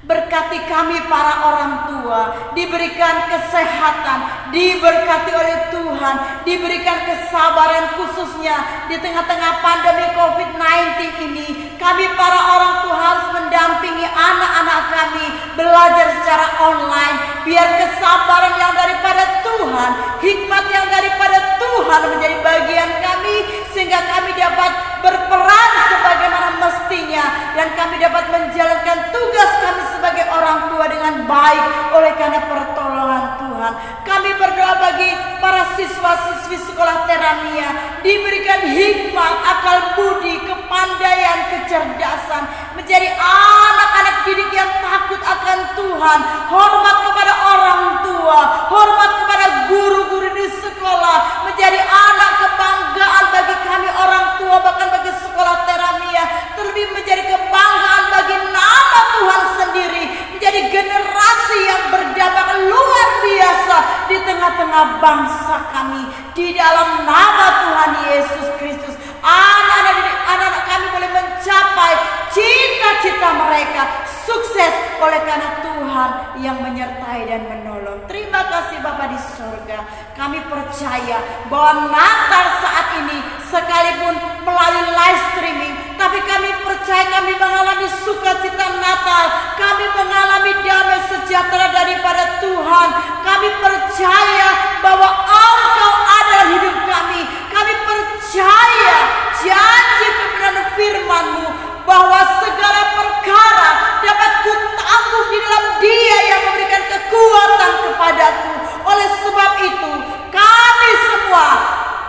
Berkati kami para orang tua, diberikan kesehatan, diberkati oleh Tuhan, diberikan kesabaran khususnya di tengah-tengah pandemi COVID-19 ini. Kami para orang tua harus mendampingi anak-anak kami belajar secara online. Biar kesabaran yang daripada Tuhan, hikmat yang daripada Tuhan menjadi bagian kami, sehingga kami dapat berperan sebagaimana mestinya, dan kami dapat menjalankan tugas kami sebagai orang tua dengan baik oleh karena pertolongan Tuhan. Kami berdoa bagi para siswa-siswi sekolah Teramia, diberikan hikmat, akal budi, kepandaian, kecerdasan, menjadi anak-anak didik yang takut akan Tuhan, hormat kepada orang tua, hormat kepada guru-guru di sekolah, menjadi anak kebanggaan bagi kami orang tua, bahkan bagi sekolah Teramia, terlebih menjadi kebanggaan bagi nama Tuhan sendiri, menjadi generasi yang berdampak luar biasa di tengah-tengah bangsa kami. Di dalam nama Tuhan Yesus Kristus, anak-anak kami boleh mencapai cita-cita mereka, sukses oleh karena Tuhan yang menyertai dan menolong. Terima kasih Bapa di surga. Kami percaya bahwa Natal saat ini sekalipun melalui live streaming, tapi kami percaya kami mengalami sukacita Natal, kami mengalami damai sejahtera daripada Tuhan. Kami percaya bahwa Engkau ada dalam hidup kami. Kami percaya janji kebenaran firman-Mu bahwa segala perkara dapat kutanggung di dalam Dia yang memberikan kekuatan kepadaku. Oleh sebab itu, kami semua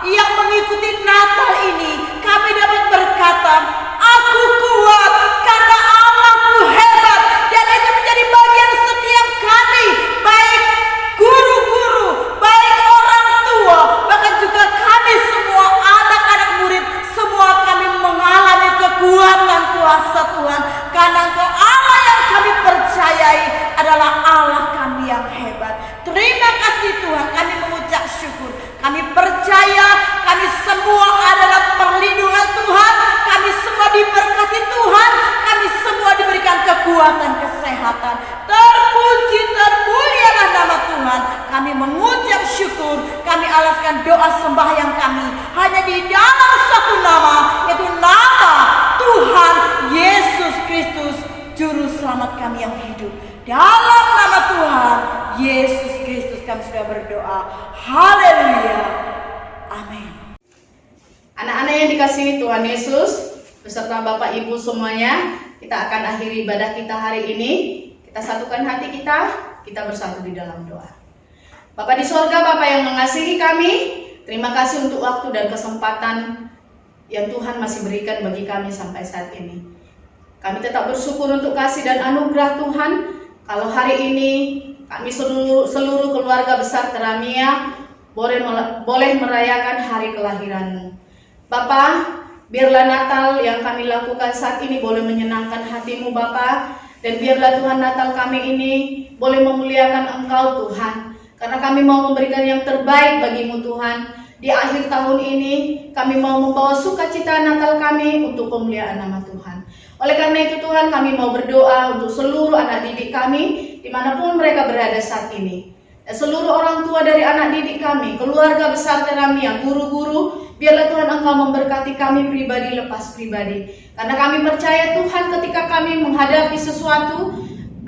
yang mengikuti Natal ini, kami dapat berkata, aku kuat karena Allahku hebat. Dan itu menjadi bagian setiap kami, baik guru-guru, baik orang tua, bahkan juga kami Haleluya. Amin. Anak-anak yang dikasihi Tuhan Yesus, beserta Bapak Ibu semuanya, kita akan akhiri ibadah kita hari ini. Kita satukan hati kita bersatu di dalam doa. Bapa di sorga, Bapa yang mengasihi kami, terima kasih untuk waktu dan kesempatan yang Tuhan masih berikan bagi kami sampai saat ini. Kami tetap bersyukur untuk kasih dan anugerah Tuhan. Kalau hari ini kami seluruh keluarga besar Teramia boleh merayakan hari kelahiran-Mu. Bapa, biarlah Natal yang kami lakukan saat ini boleh menyenangkan hati-Mu Bapa, dan biarlah Tuhan Natal kami ini boleh memuliakan Engkau Tuhan, karena kami mau memberikan yang terbaik bagi-Mu Tuhan. Di akhir tahun ini kami mau membawa sukacita Natal kami untuk pemuliaan nama Tuhan. Oleh karena itu Tuhan, kami mau berdoa untuk seluruh anak didik kami dimanapun mereka berada saat ini. Dan seluruh orang tua dari anak didik kami, keluarga besar Teramia, guru-guru, biarlah Tuhan Engkau memberkati kami pribadi lepas pribadi. Karena kami percaya Tuhan, ketika kami menghadapi sesuatu,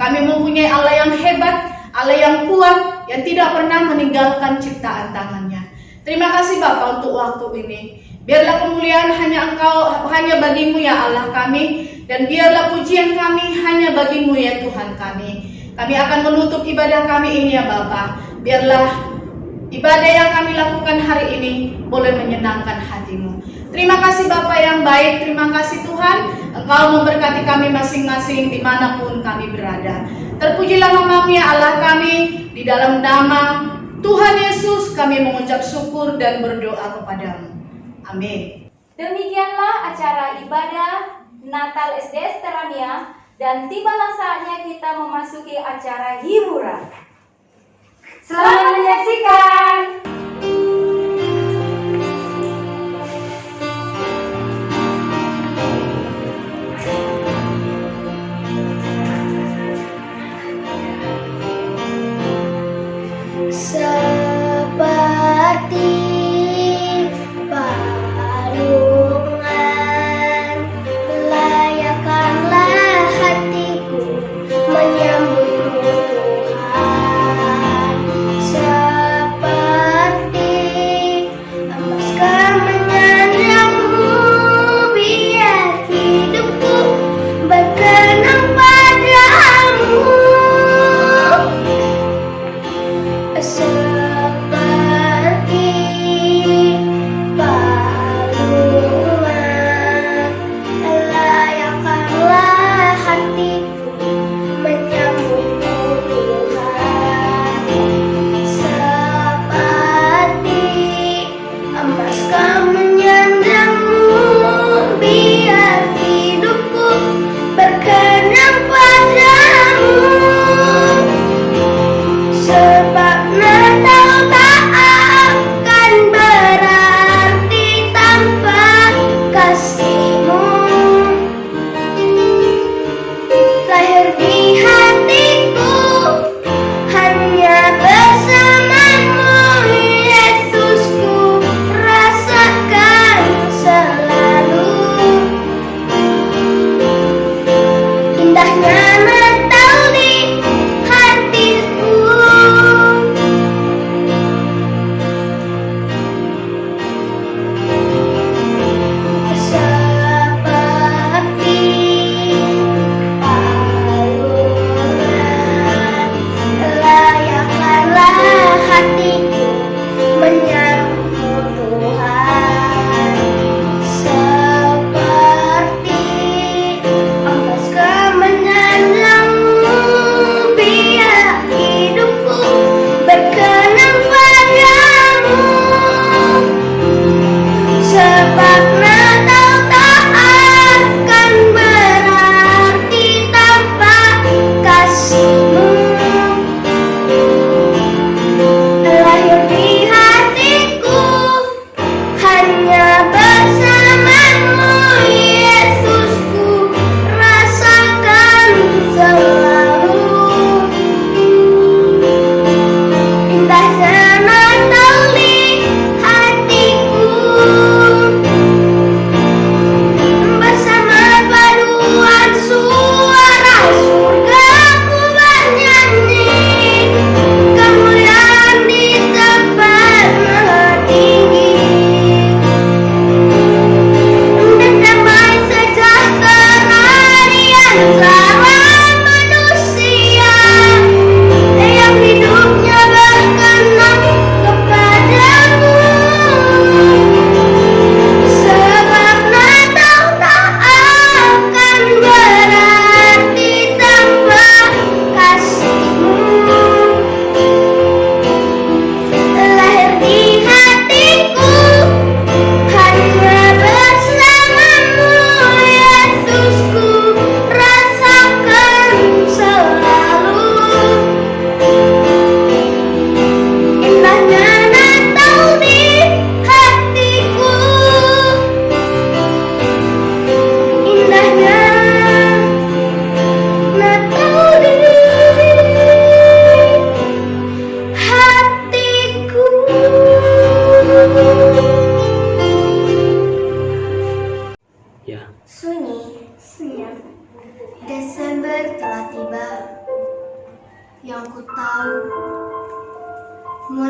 kami mempunyai Allah yang hebat, Allah yang kuat, yang tidak pernah meninggalkan ciptaan tangannya. Terima kasih Bapa untuk waktu ini. Biarlah kemuliaan hanya bagi-Mu ya Allah kami, dan biarlah pujian kami hanya bagi-Mu ya Tuhan kami. Kami akan menutup ibadah kami ini ya Bapa. Biarlah ibadah yang kami lakukan hari ini boleh menyenangkan hati-Mu. Terima kasih Bapa yang baik, terima kasih Tuhan, Engkau memberkati kami masing-masing dimanapun kami berada. Terpujilah nama-Mu ya Allah kami, di dalam nama Tuhan Yesus kami mengucap syukur dan berdoa kepadamu. Amin. Demikianlah acara ibadah Natal SDS Teramia, dan tibalah saatnya kita memasuki acara hiburan. Selamat menyaksikan. Seperti balungan, layakkanlah hatiku menyambutmu Tuhan. Seperti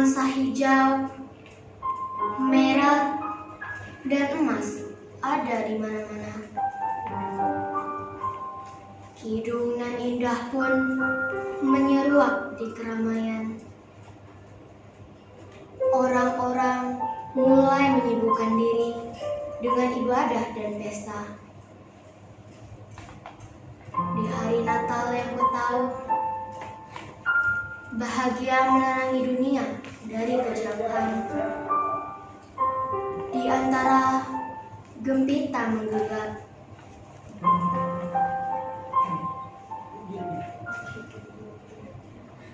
nuansa hijau, merah, dan emas ada di mana-mana. Kidungan indah pun menyeruak di keramaian. Orang-orang mulai menyibukkan diri dengan ibadah dan pesta. Di hari Natal yang ku tahu, bahagia menerangi dunia dari kejauhan. Di antara gempita menggugah,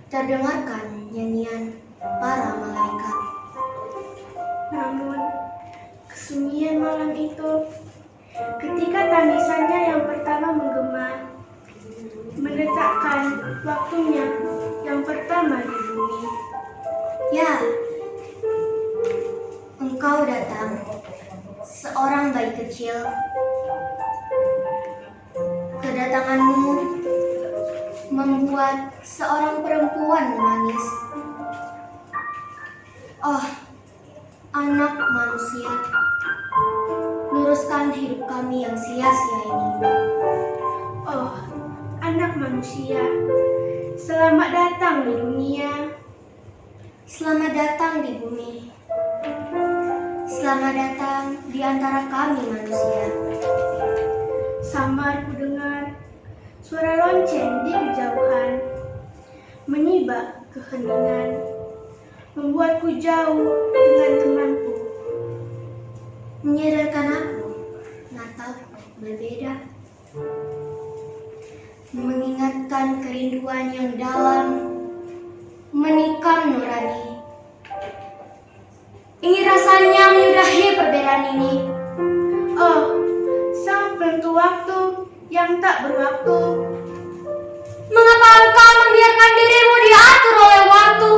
terdengarkan nyanyian para malaikat. Namun, kesunyian malam itu, ketika tangisannya yang pertama menggema, mendetakkan waktunya yang pertama di bumi. Ya, engkau datang, seorang bayi kecil. Kedatanganmu membuat seorang perempuan menangis. Oh, anak manusia, luruskan hidup kami yang sia-sia ini. Oh, anak manusia, selamat datang di dunia. Selamat datang di bumi. Selamat datang di antara kami manusia. Samar ku dengar suara lonceng di kejauhan, menyibak keheningan, membuatku jauh dengan temanku. Menyadarkan aku, Natal berbeda. Mengingatkan kerinduan yang dalam, menikam nurani. Ingin rasanya menyudahi perbedaan ini. Oh, sang penentu waktu yang tak berwaktu. Mengapa engkau membiarkan dirimu diatur oleh waktu?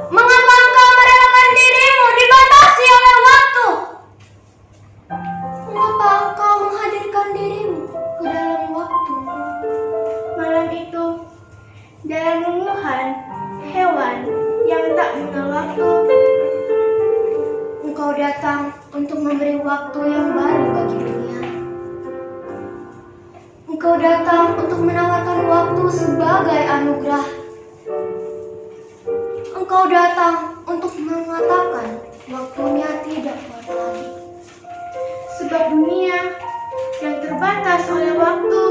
Mengapa engkau merelakan dirimu dibatasi oleh waktu? Mengapa engkau menghadirkan dirimu ke dalam waktu? Malam itu, dalam lungguhan hewan yang tak mengenal waktu, engkau datang untuk memberi waktu yang baru bagi dunia. Engkau datang untuk menawarkan waktu sebagai anugerah. Engkau datang untuk mengatakan waktunya tidak kuat lagi. sebab dunia yang terbatas oleh waktu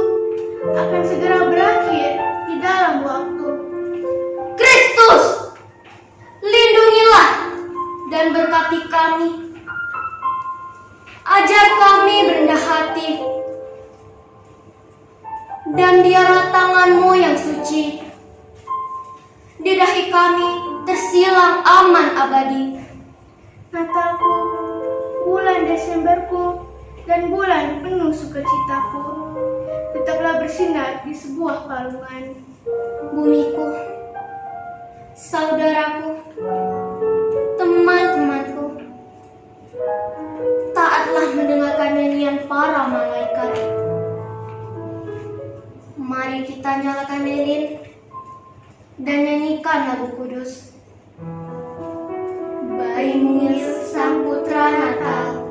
akan segera berakhir di dalam waktu. Kristus, lindungilah dan berkati kami. Ajar kami berendah hati. Dan biarlah tangan-Mu yang suci di dahi kami tersilang aman abadi. Natalku, bulan Desemberku, dan bulan penuh sukacitaku, tetaplah bersinar di sebuah palungan. Bumiku, saudaraku, teman-temanku, taatlah mendengarkan nyanyian para malaikat. Mari kita nyalakan lilin dan nyanyikan lagu kudus. Bayi mungil sang putra Natal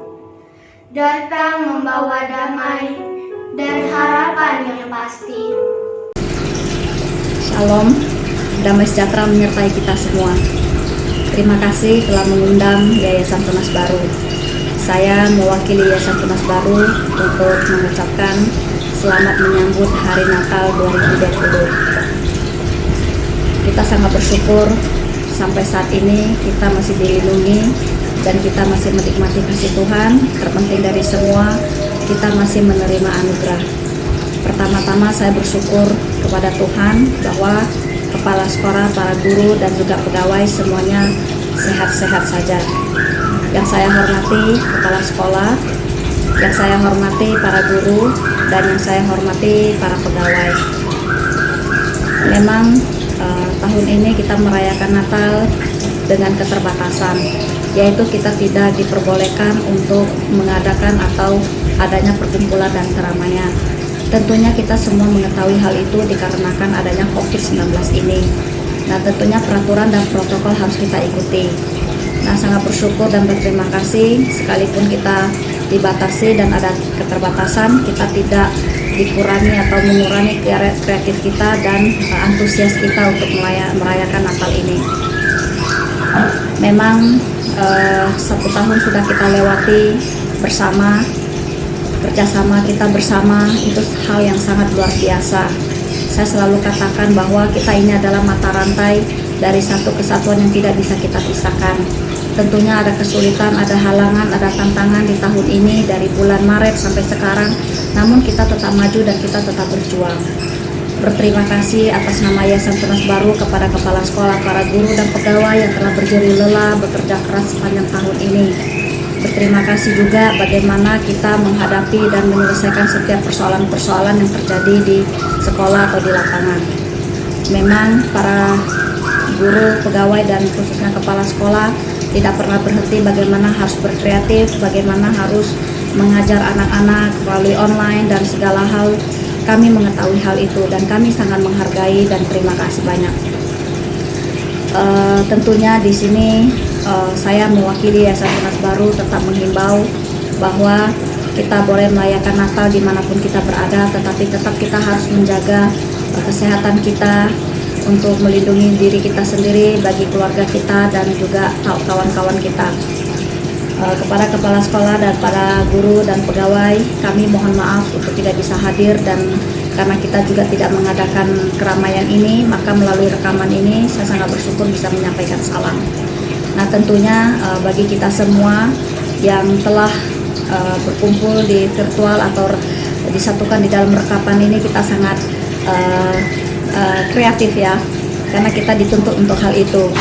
datang membawa damai dan harapan yang pasti. Shalom, damai sejahtera menyertai kita semua. Terima kasih telah mengundang Yayasan Tunas Baru. Saya mewakili Yayasan Tunas Baru untuk mengucapkan selamat menyambut Hari Natal 2020. Kita sangat bersyukur sampai saat ini kita masih dilindungi dan kita masih menikmati kasih Tuhan. Terpenting dari semua, kita masih menerima anugerah. Pertama-tama saya bersyukur kepada Tuhan bahwa kepala sekolah, para guru, dan juga pegawai semuanya sehat-sehat saja. Yang saya hormati kepala sekolah, yang saya hormati para guru, dan yang saya hormati para pegawai. Memang tahun ini kita merayakan Natal dengan keterbatasan, yaitu kita tidak diperbolehkan untuk mengadakan atau adanya perkumpulan dan keramaian. Tentunya kita semua mengetahui hal itu dikarenakan adanya COVID-19 ini. Nah, tentunya peraturan dan protokol harus kita ikuti. Nah, sangat bersyukur dan berterima kasih, sekalipun kita dibatasi dan ada keterbatasan, kita tidak dikurangi atau mengurangi kreatif kita dan antusias kita untuk merayakan Natal ini. Memang 1 tahun sudah kita lewati bersama, kerjasama kita bersama itu hal yang sangat luar biasa. Saya selalu katakan bahwa kita ini adalah mata rantai dari satu kesatuan yang tidak bisa kita pisahkan. Tentunya ada kesulitan, ada halangan, ada tantangan di tahun ini dari bulan Maret sampai sekarang, namun kita tetap maju dan kita tetap berjuang. Berterima kasih atas nama Yayasan Tunas Baru kepada kepala sekolah, para guru dan pegawai yang telah berjerih lelah bekerja keras sepanjang tahun ini. Berterima kasih juga bagaimana kita menghadapi dan menyelesaikan setiap persoalan-persoalan yang terjadi di sekolah atau di lapangan. Memang para guru, pegawai, dan khususnya kepala sekolah tidak pernah berhenti bagaimana harus berkreatif, bagaimana harus mengajar anak-anak melalui online dan segala hal. Kami mengetahui hal itu dan kami sangat menghargai dan terima kasih banyak. Tentunya di sini saya mewakili Yayasan Tunas Baru tetap menghimbau bahwa kita boleh merayakan Natal dimanapun kita berada, tetapi tetap kita harus menjaga kesehatan kita untuk melindungi diri kita sendiri, bagi keluarga kita dan juga kawan-kawan kita. Kepada kepala sekolah dan para guru dan pegawai, kami mohon maaf untuk tidak bisa hadir, dan karena kita juga tidak mengadakan keramaian ini, maka melalui rekaman ini saya sangat bersyukur bisa menyampaikan salam. Nah, tentunya bagi kita semua yang telah berkumpul di virtual atau disatukan di dalam rekapan ini, kita sangat kreatif ya, karena kita dituntut untuk hal itu.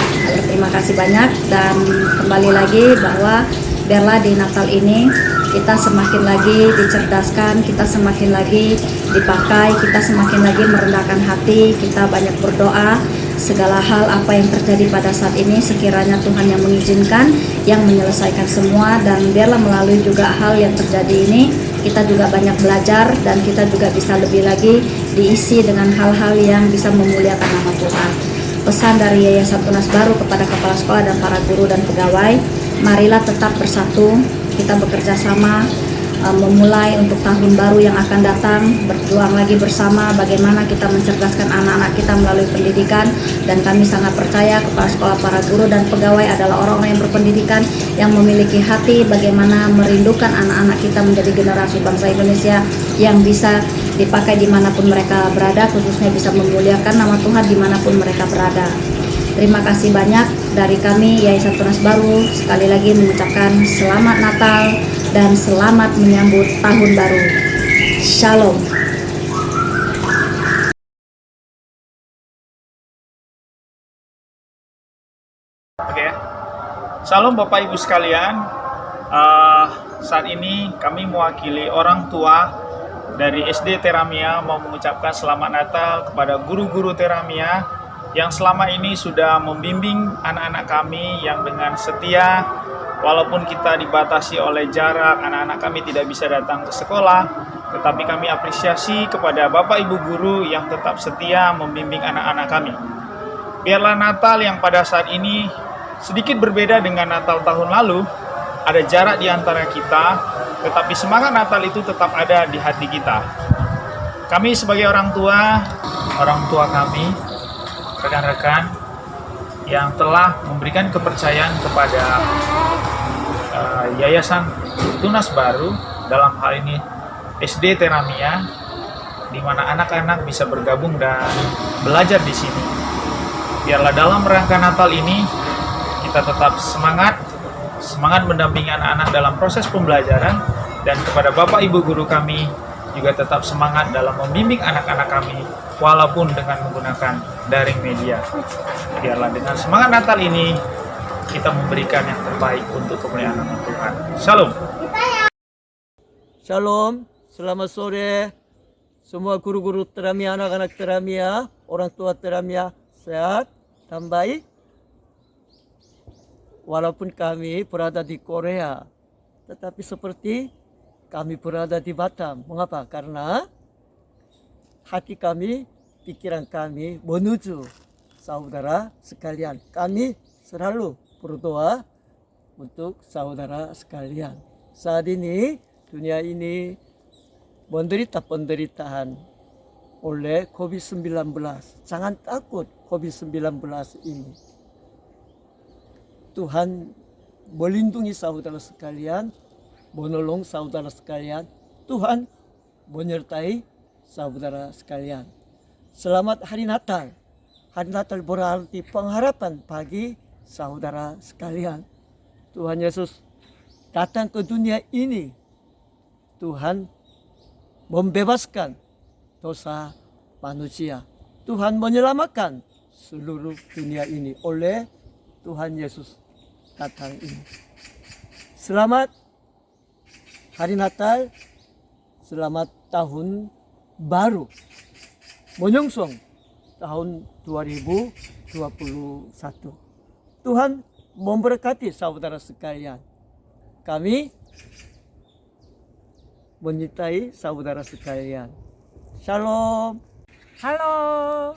Terima kasih banyak, dan kembali lagi bahwa biarlah di Natal ini kita semakin lagi dicerdaskan, kita semakin lagi dipakai, kita semakin lagi merendahkan hati, kita banyak berdoa. Segala hal apa yang terjadi pada saat ini sekiranya Tuhan yang mengizinkan, yang menyelesaikan semua, dan biarlah melalui juga hal yang terjadi ini kita juga banyak belajar dan kita juga bisa lebih lagi diisi dengan hal-hal yang bisa memuliakan nama Tuhan. Pesan dari Yayasan Tunas Baru kepada kepala sekolah dan para guru dan pegawai, marilah tetap bersatu, kita bekerja sama, memulai untuk tahun baru yang akan datang, berjuang lagi bersama bagaimana kita mencerdaskan anak-anak kita melalui pendidikan. Dan kami sangat percaya kepala sekolah, para guru dan pegawai adalah orang-orang yang berpendidikan, yang memiliki hati bagaimana merindukan anak-anak kita menjadi generasi bangsa Indonesia yang bisa dipakai dimanapun mereka berada, khususnya bisa memuliakan nama Tuhan dimanapun mereka berada. Terima kasih banyak dari kami Yayasan Tunas Baru, sekali lagi mengucapkan selamat Natal dan selamat menyambut tahun baru. Shalom. Oke, Shalom Bapak Ibu sekalian. Saat ini kami mewakili orang tua dari SD Teramia mau mengucapkan selamat Natal kepada guru-guru Teramia yang selama ini sudah membimbing anak-anak kami yang dengan setia. Walaupun kita dibatasi oleh jarak, anak-anak kami tidak bisa datang ke sekolah, tetapi kami apresiasi kepada Bapak Ibu guru yang tetap setia membimbing anak-anak kami. Biarlah Natal yang pada saat ini sedikit berbeda dengan Natal tahun lalu, ada jarak di antara kita, tetapi semangat Natal itu tetap ada di hati kita. Kami sebagai orang tua kami, rekan-rekan yang telah memberikan kepercayaan kepada Yayasan Tunas Baru, dalam hal ini SD Teramia, di mana anak-anak bisa bergabung dan belajar di sini. Biarlah dalam rangka Natal ini kita tetap semangat mendampingi anak-anak dalam proses pembelajaran, dan kepada Bapak Ibu guru kami juga tetap semangat dalam membimbing anak-anak kami walaupun dengan menggunakan daring media. Biarlah dengan semangat Natal ini kita memberikan yang terbaik untuk kemuliaan nama Tuhan. Shalom. Shalom, selamat sore semua guru-guru Teramia, anak-anak Teramia, orang tua Teramia, sehat dan baik. Walaupun kami berada di Korea, tetapi seperti kami berada di Batam. Mengapa? Karena hati kami, pikiran kami menuju saudara sekalian. Kami selalu berdoa untuk saudara sekalian. Saat ini dunia ini menderita penderitaan oleh COVID-19. Jangan takut COVID-19 ini. Tuhan melindungi saudara sekalian, menolong saudara sekalian. Tuhan menyertai saudara sekalian. Selamat Hari Natal. Hari Natal berarti pengharapan bagi saudara sekalian. Tuhan Yesus datang ke dunia ini. Tuhan membebaskan dosa manusia. Tuhan menyelamatkan seluruh dunia ini oleh Tuhan Yesus datang ini. Selamat Hari Natal, selamat tahun baru, menyongsong tahun 2021. Tuhan memberkati saudara sekalian. Kami menyertai saudara sekalian. Shalom. Halo,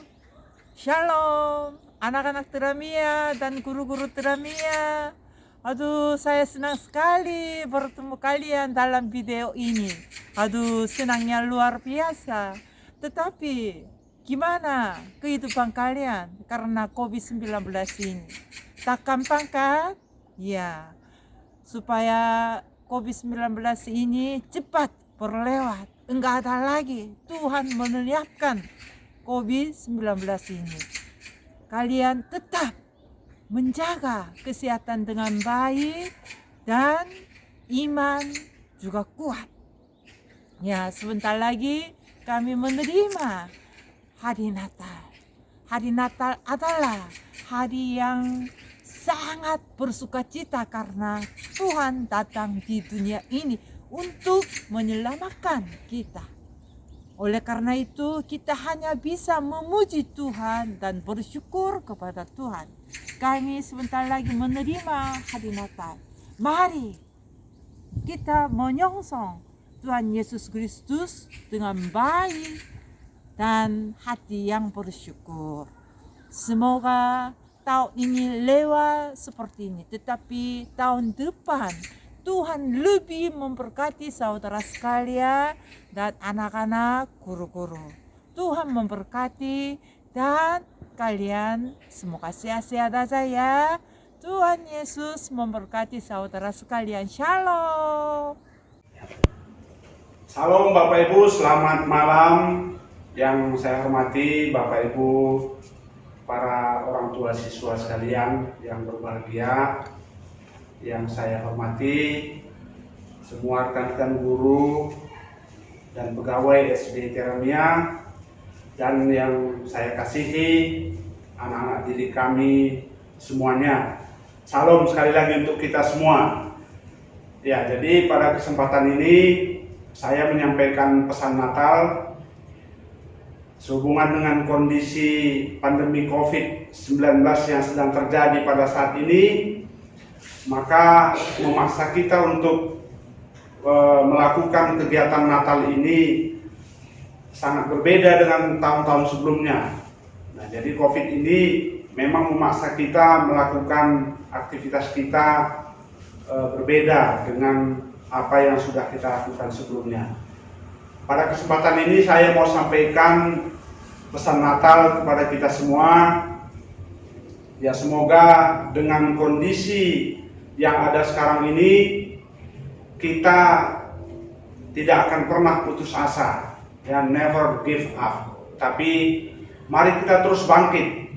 shalom anak-anak Teramia dan guru-guru Teramia. Aduh, saya senang sekali bertemu kalian dalam video ini. Aduh, senangnya luar biasa. Tetapi gimana kehidupan kalian karena COVID-19 ini? Tak gampang kan? Ya, supaya COVID-19 ini cepat berlewat. Enggak ada lagi. Tuhan menyiapkan COVID-19 ini. Kalian tetap menjaga kesehatan dengan baik dan iman juga kuat. Ya, sebentar lagi kami menerima Hari Natal. Hari Natal adalah hari yang sangat bersukacita karena Tuhan datang di dunia ini untuk menyelamatkan kita. Oleh karena itu, kita hanya bisa memuji Tuhan dan bersyukur kepada Tuhan. Kami sebentar lagi menerima Hari Natal. Mari kita menyongsong Tuhan Yesus Kristus dengan baik dan hati yang bersyukur. Semoga tahun ini lewat seperti ini, tetapi tahun depan Tuhan lebih memberkati saudara sekalian dan anak-anak guru-guru. Tuhan memberkati dan kalian semoga sehat-sehat aja ya. Tuhan Yesus memberkati saudara sekalian. Shalom. Salam Bapak Ibu, selamat malam. Yang saya hormati Bapak Ibu, para orang tua siswa sekalian yang berbahagia. Yang saya hormati semua rekan-rekan guru dan pegawai SD Teramia, dan yang saya kasihi anak-anak didik kami semuanya. Salam sekali lagi untuk kita semua. Ya, jadi pada kesempatan ini saya menyampaikan pesan Natal sehubungan dengan kondisi pandemi COVID-19 yang sedang terjadi pada saat ini. Maka memaksa kita untuk melakukan kegiatan Natal ini sangat berbeda dengan tahun-tahun sebelumnya. Nah, jadi COVID ini memang memaksa kita melakukan aktivitas kita berbeda dengan apa yang sudah kita lakukan sebelumnya. Pada kesempatan ini saya mau sampaikan pesan Natal kepada kita semua. Ya, semoga dengan kondisi yang ada sekarang ini kita tidak akan pernah putus asa, ya, never give up. Tapi mari kita terus bangkit.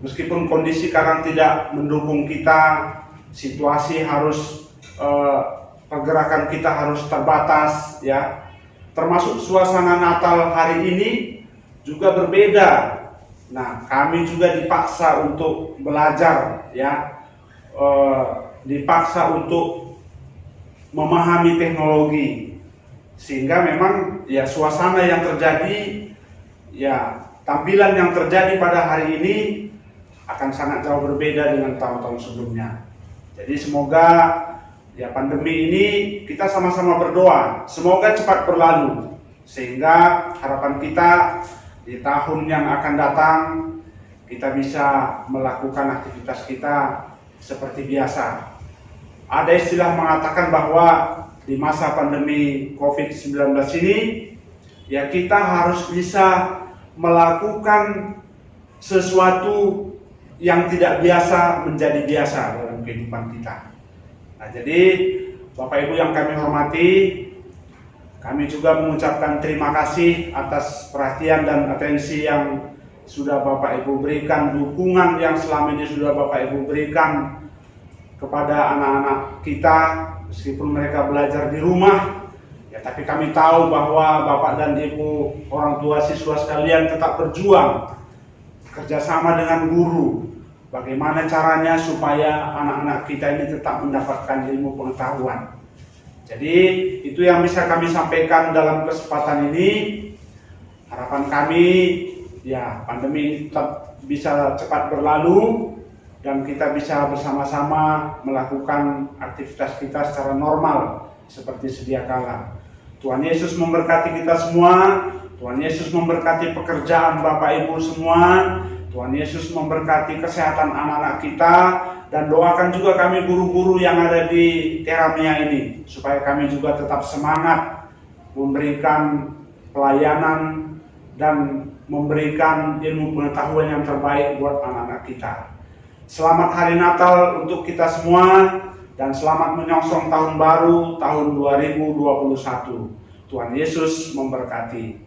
Meskipun kondisi sekarang tidak mendukung kita, situasi harus pergerakan kita harus terbatas, ya. Termasuk suasana Natal hari ini juga berbeda. Nah, kami juga dipaksa untuk belajar, ya. Dipaksa untuk memahami teknologi, sehingga memang ya suasana yang terjadi, ya tampilan yang terjadi pada hari ini akan sangat jauh berbeda dengan tahun-tahun sebelumnya. Jadi semoga ya pandemi ini kita sama-sama berdoa semoga cepat berlalu, sehingga harapan kita di tahun yang akan datang kita bisa melakukan aktivitas kita seperti biasa. Ada istilah mengatakan bahwa di masa pandemi COVID-19 ini, ya kita harus bisa melakukan sesuatu yang tidak biasa menjadi biasa dalam kehidupan kita. Nah, jadi Bapak Ibu yang kami hormati, kami juga mengucapkan terima kasih atas perhatian dan atensi yang sudah Bapak Ibu berikan, dukungan yang selama ini sudah Bapak Ibu berikan kepada anak-anak kita, meskipun mereka belajar di rumah, ya tapi kami tahu bahwa Bapak dan Ibu, orang tua siswa sekalian tetap berjuang kerjasama dengan guru. Bagaimana caranya supaya anak-anak kita ini tetap mendapatkan ilmu pengetahuan. Jadi itu yang bisa kami sampaikan dalam kesempatan ini. Harapan kami, ya pandemi ini tetap bisa cepat berlalu dan kita bisa bersama-sama melakukan aktivitas kita secara normal seperti sedia kala. Tuhan Yesus memberkati kita semua. Tuhan Yesus memberkati pekerjaan Bapak Ibu semua. Tuhan Yesus memberkati kesehatan anak-anak kita, dan doakan juga kami guru-guru yang ada di Teramia ini supaya kami juga tetap semangat memberikan pelayanan dan memberikan ilmu pengetahuan yang terbaik buat anak-anak kita. Selamat Hari Natal untuk kita semua dan selamat menyongsong tahun baru tahun 2021. Tuhan Yesus memberkati.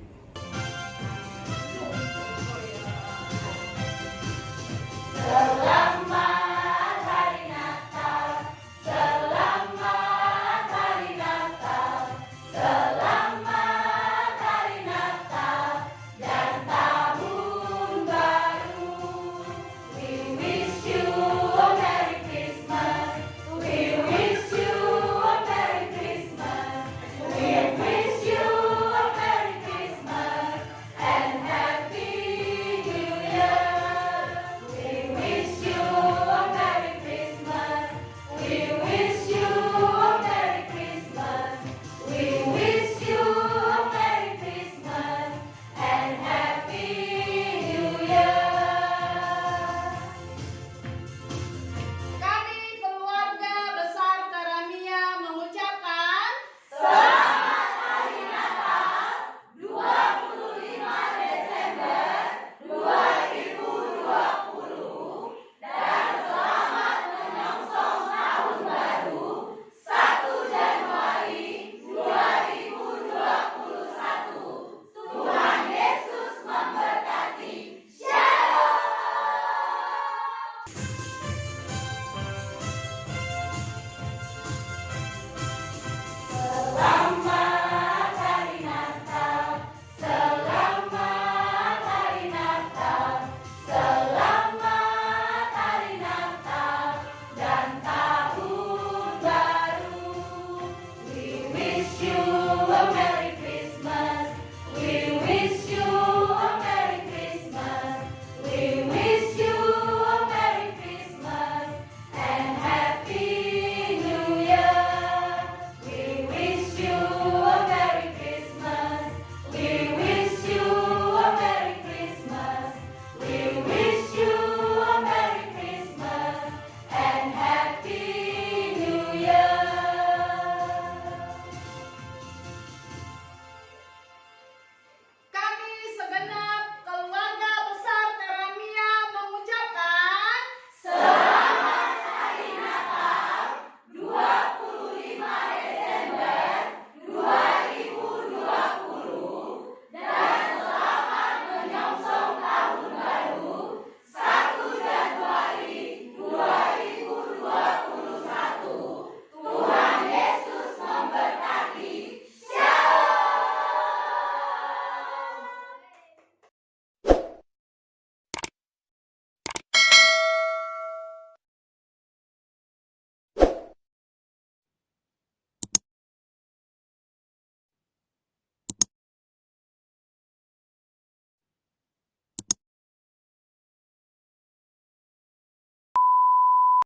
Selamat